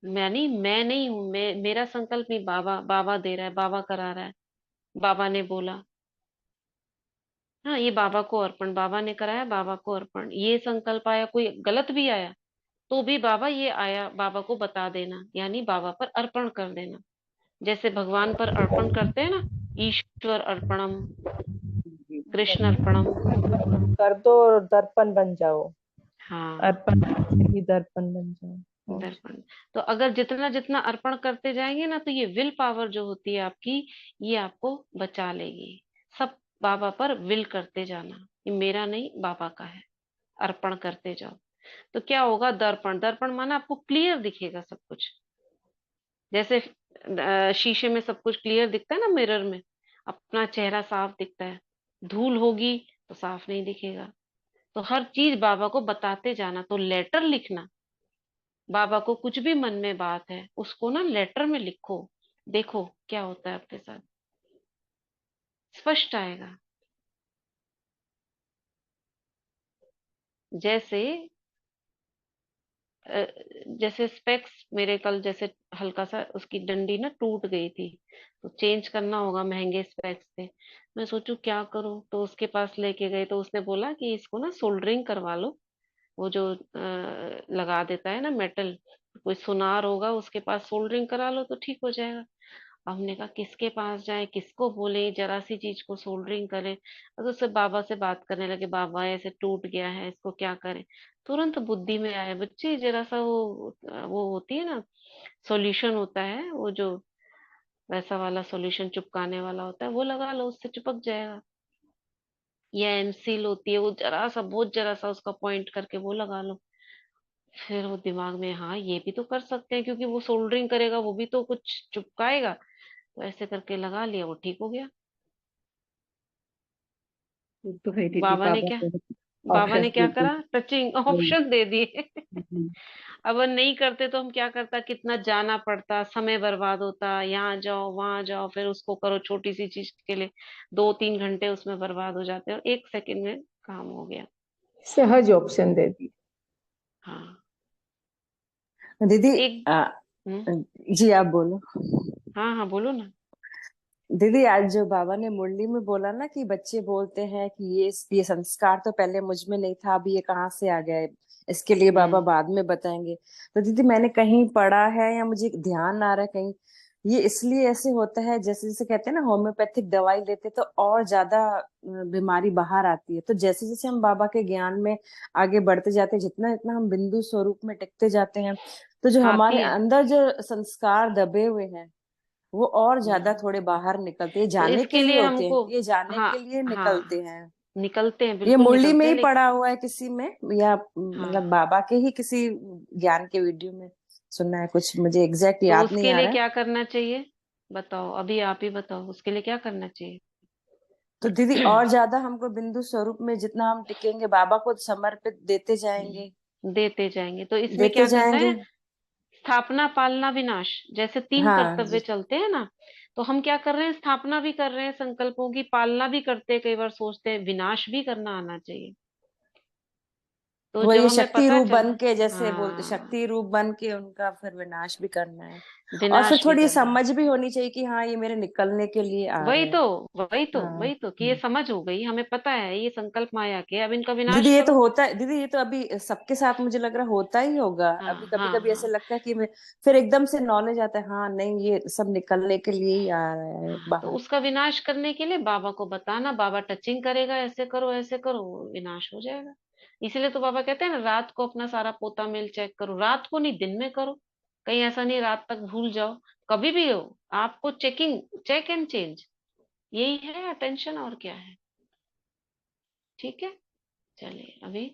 मैं नहीं हूं, मेरा संकल्प नहीं, बाबा बाबा दे रहा है, बाबा करा रहा है, बाबा ने बोला। हाँ, ये बाबा को अर्पण, बाबा ने कराया, बाबा को अर्पण। ये संकल्प आया, कोई गलत भी आया तो भी बाबा ये आया, बाबा को बता देना, यानी बाबा पर अर्पण कर देना। जैसे भगवान पर अर्पण करते हैं ना, ईश्वर अर्पणम, कृष्ण अर्पणम। कर दो और दर्पण बन जाओ। हाँ, अर्पण से ही दर्पण बन जाओ। दर्पण। तो अगर जितना जितना अर्पण करते जाएंगे ना, तो ये विल पावर जो होती है आपकी, ये आपको बचा लेगी। सब बाबा पर विल करते जाना, ये मेरा नहीं बाबा का है, अर्पण करते जाओ। तो क्या होगा? दर्पण, दर्पण माना आपको क्लियर दिखेगा सब कुछ। जैसे शीशे में सब कुछ क्लियर दिखता है ना, मिरर में अपना चेहरा साफ दिखता है। धूल होगी तो साफ नहीं दिखेगा। तो हर चीज बाबा को बताते जाना। तो लेटर लिखना, बाबा को कुछ भी मन में बात है उसको ना लेटर में लिखो, देखो क्या होता है आपके साथ, स्पष्ट आएगा। जैसे अ, जैसे स्पेक्स मेरे कल, जैसे हल्का सा उसकी डंडी ना टूट गई थी, तो चेंज करना होगा, महंगे स्पेक्स थे। मैं सोचू क्या करूं, तो उसके पास लेके गए तो उसने बोला कि इसको ना सोल्डरिंग करवा लो। वो जो लगा देता है ना मेटल, कोई सुनार होगा उसके पास, सोल्डरिंग करा लो तो ठीक हो जाएगा। हमने कहा किसके पास जाए, किसको बोले जरा सी चीज को सोल्डरिंग करें। तो उससे बाबा से बात करने लगे, बाबा ऐसे टूट गया है, इसको क्या करें। तुरंत बुद्धि में आया, बच्चे जरा सा वो होती है ना, सॉल्यूशन होता है वो जो वैसा वाला सॉल्यूशन चिपकाने वाला होता है, वो लगा लो, उससे चिपक जाएगा। या एमसील होती है, वो जरा सा, बहुत जरा सा उसका पॉइंट करके वो लगा लो। फिर वो दिमाग में, हाँ ये भी तो कर सकते हैं, क्योंकि वो सोल्डरिंग करेगा, वो भी तो कुछ चिपकाएगा। तो ऐसे करके लगा लिया, वो ठीक हो गया। वो तो है दीदी, बाबा ने बाबा क्या को बाबा ने ऑप्शंस क्या देते करा? हैं। टचिंग हम्म, ऑप्शन दे दिए। हम्म, अब नहीं करते तो हम क्या करता, कितना जाना पड़ता, समय बर्बाद होता, यहाँ जाओ वहां जाओ, फिर उसको करो, छोटी सी चीज के लिए 2-3 घंटे उसमें बर्बाद हो जाते हैं, और 1 सेकंड में काम हो गया। सहज ऑप्शन दे दी। हाँ। दीदी एक हम्म, जी आप बोलो। हाँ हाँ, बोलो ना। दीदी आज जो बाबा ने मुरली में बोला ना कि बच्चे बोलते हैं कि ये संस्कार तो पहले मुझ में नहीं था, अभी ये कहाँ से आ गया है, इसके लिए बाबा हम्म बाद में बताएंगे। तो दीदी मैंने कहीं पढ़ा है या मुझे ध्यान आ रहा है कहीं, ये इसलिए ऐसे होता है, जैसे जैसे कहते हैं ना होम्योपैथिक दवाई लेते तो और ज्यादा बीमारी बाहर आती है। तो जैसे जैसे हम बाबा के ज्ञान में आगे बढ़ते जाते हैं, जितना जितना हम बिंदु स्वरूप में टिकते जाते हैं, तो जो आती हमारे है। अंदर जो संस्कार दबे हुए हैं वो और ज्यादा हम्म थोड़े बाहर निकलते हैं, तो जाने के इसके लिए लिए होते हैं, हमको, ये जाने हाँ के लिए हाँ, निकलते हैं। निकलते हैं, ये बिल्कुल मुरली में निकलते ही हैं, लेकिन पढ़ा हुआ है किसी में, या मतलब हाँ। बाबा के ही किसी ज्ञान के वीडियो में सुनना है, कुछ मुझे एग्जैक्ट तो याद नहीं उसके आ लिए रहा है। क्या करना चाहिए? बताओ, अभी आप ही बताओ, उसके लिए क्या करना चाहिए? तो दीदी और ज्यादा हमको बिंदु स्वरूप में जितना हम टिकेंगे, बाबा को समर्पित देते जाएंगे, देते जाएंगे, तो इसमें देते क्या करना जाएंगे। है? स्थापना, पालना, विनाश, जैसे 3 कर्तव्य हाँ चलते हैं ना, तो हम क्या कर रहे हैं? स्थापना भी कर रहे हैं संकल्पों की, पालना भी करते हैं, कई बार सोचते हैं विनाश भी करना आना चाहिए। तो वो जब ये हमें शक्ति पता रूप बन चला, के, जैसे बोलते हाँ, शक्ति रूप बन के उनका फिर विनाश भी करना है। और फिर विनाश भी थोड़ी करना है। समझ भी होनी चाहिए कि हाँ ये मेरे निकलने के लिए आ वही रहे तो, हैं। हाँ। वही तो कि ये समझ हो गई, हमें पता है ये संकल्प माया के, अब इनका दीदी विनाश ये तो करो। होता है, दीदी ये तो अभी सबके साथ मुझे लग रहा होता ही होगा। हाँ अभी कभी हाँ कभी ऐसे हाँ। लगता है कि मैं, फिर एकदम से नॉलेज आता है हाँ नहीं ये सब निकलने के लिए ही आ रहा है तो बाहर। उसका विनाश करने के लिए बाबा को बताना, बाबा टचिंग करेगा, ऐसे करो, वो विनाश हो जाएगा। इसीलिए तो बाबा कहते हैं ना, रात को अपना सारा पोता मेल चेक करो, रात को नहीं दिन में करो। कहीं ऐसा नहीं रात तक भूल जाओ, कभी भी हो आपको चेकिंग, चेक एंड चेंज, यही है अटेंशन, और क्या है। ठीक है, चलिए अभी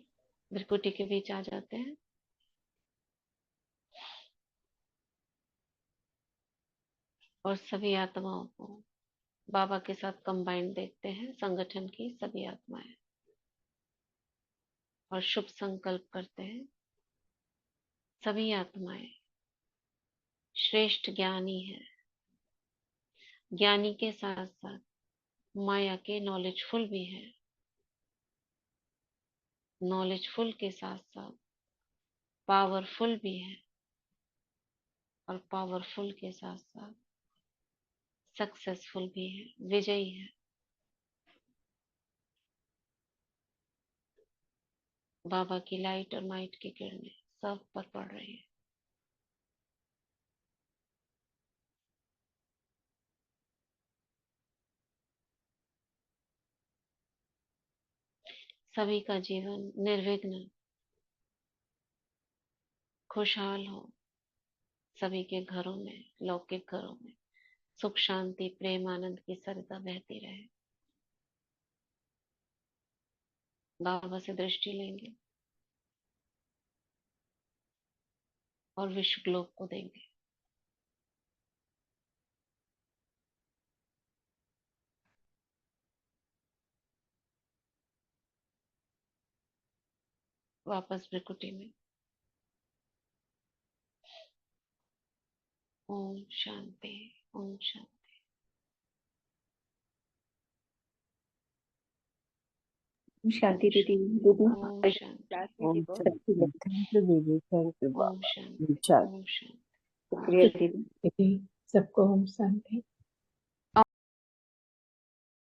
भ्रिकुटी के बीच आ जाते हैं। और सभी आत्माओं को बाबा के साथ कंबाइंड देखते हैं, संगठन की सभी आत्माएं, और शुभ संकल्प करते हैं। सभी आत्माएं श्रेष्ठ ज्ञानी है, ज्ञानी के साथ साथ माया के नॉलेजफुल भी है, नॉलेजफुल के साथ साथ पावरफुल भी है, और पावरफुल के साथ साथ सक्सेसफुल भी है, विजयी है। बाबा की लाइट और माइट की किरणें सब पर पड़ रही है। सभी का जीवन निर्विघ्न खुशहाल हो, सभी के घरों में, लौकिक घरों में सुख शांति प्रेम आनंद की सरिता बहती रहे। बाबा से दृष्टि लेंगे और विश्व ग्लोब को देंगे। वापस भ्रिकुटी में। ओम शांति, ओम शांति। शांति दीदी। दीदी ओम हमारी शांति, क्लास में ओम भी बहुत अच्छी शांति, लगती थैंक यू दीदी, थैंक यू ओम बाबा। शांति, चल। ओम शांति। है। शुक्रिया दीदी। दीदी सबको हम शांति।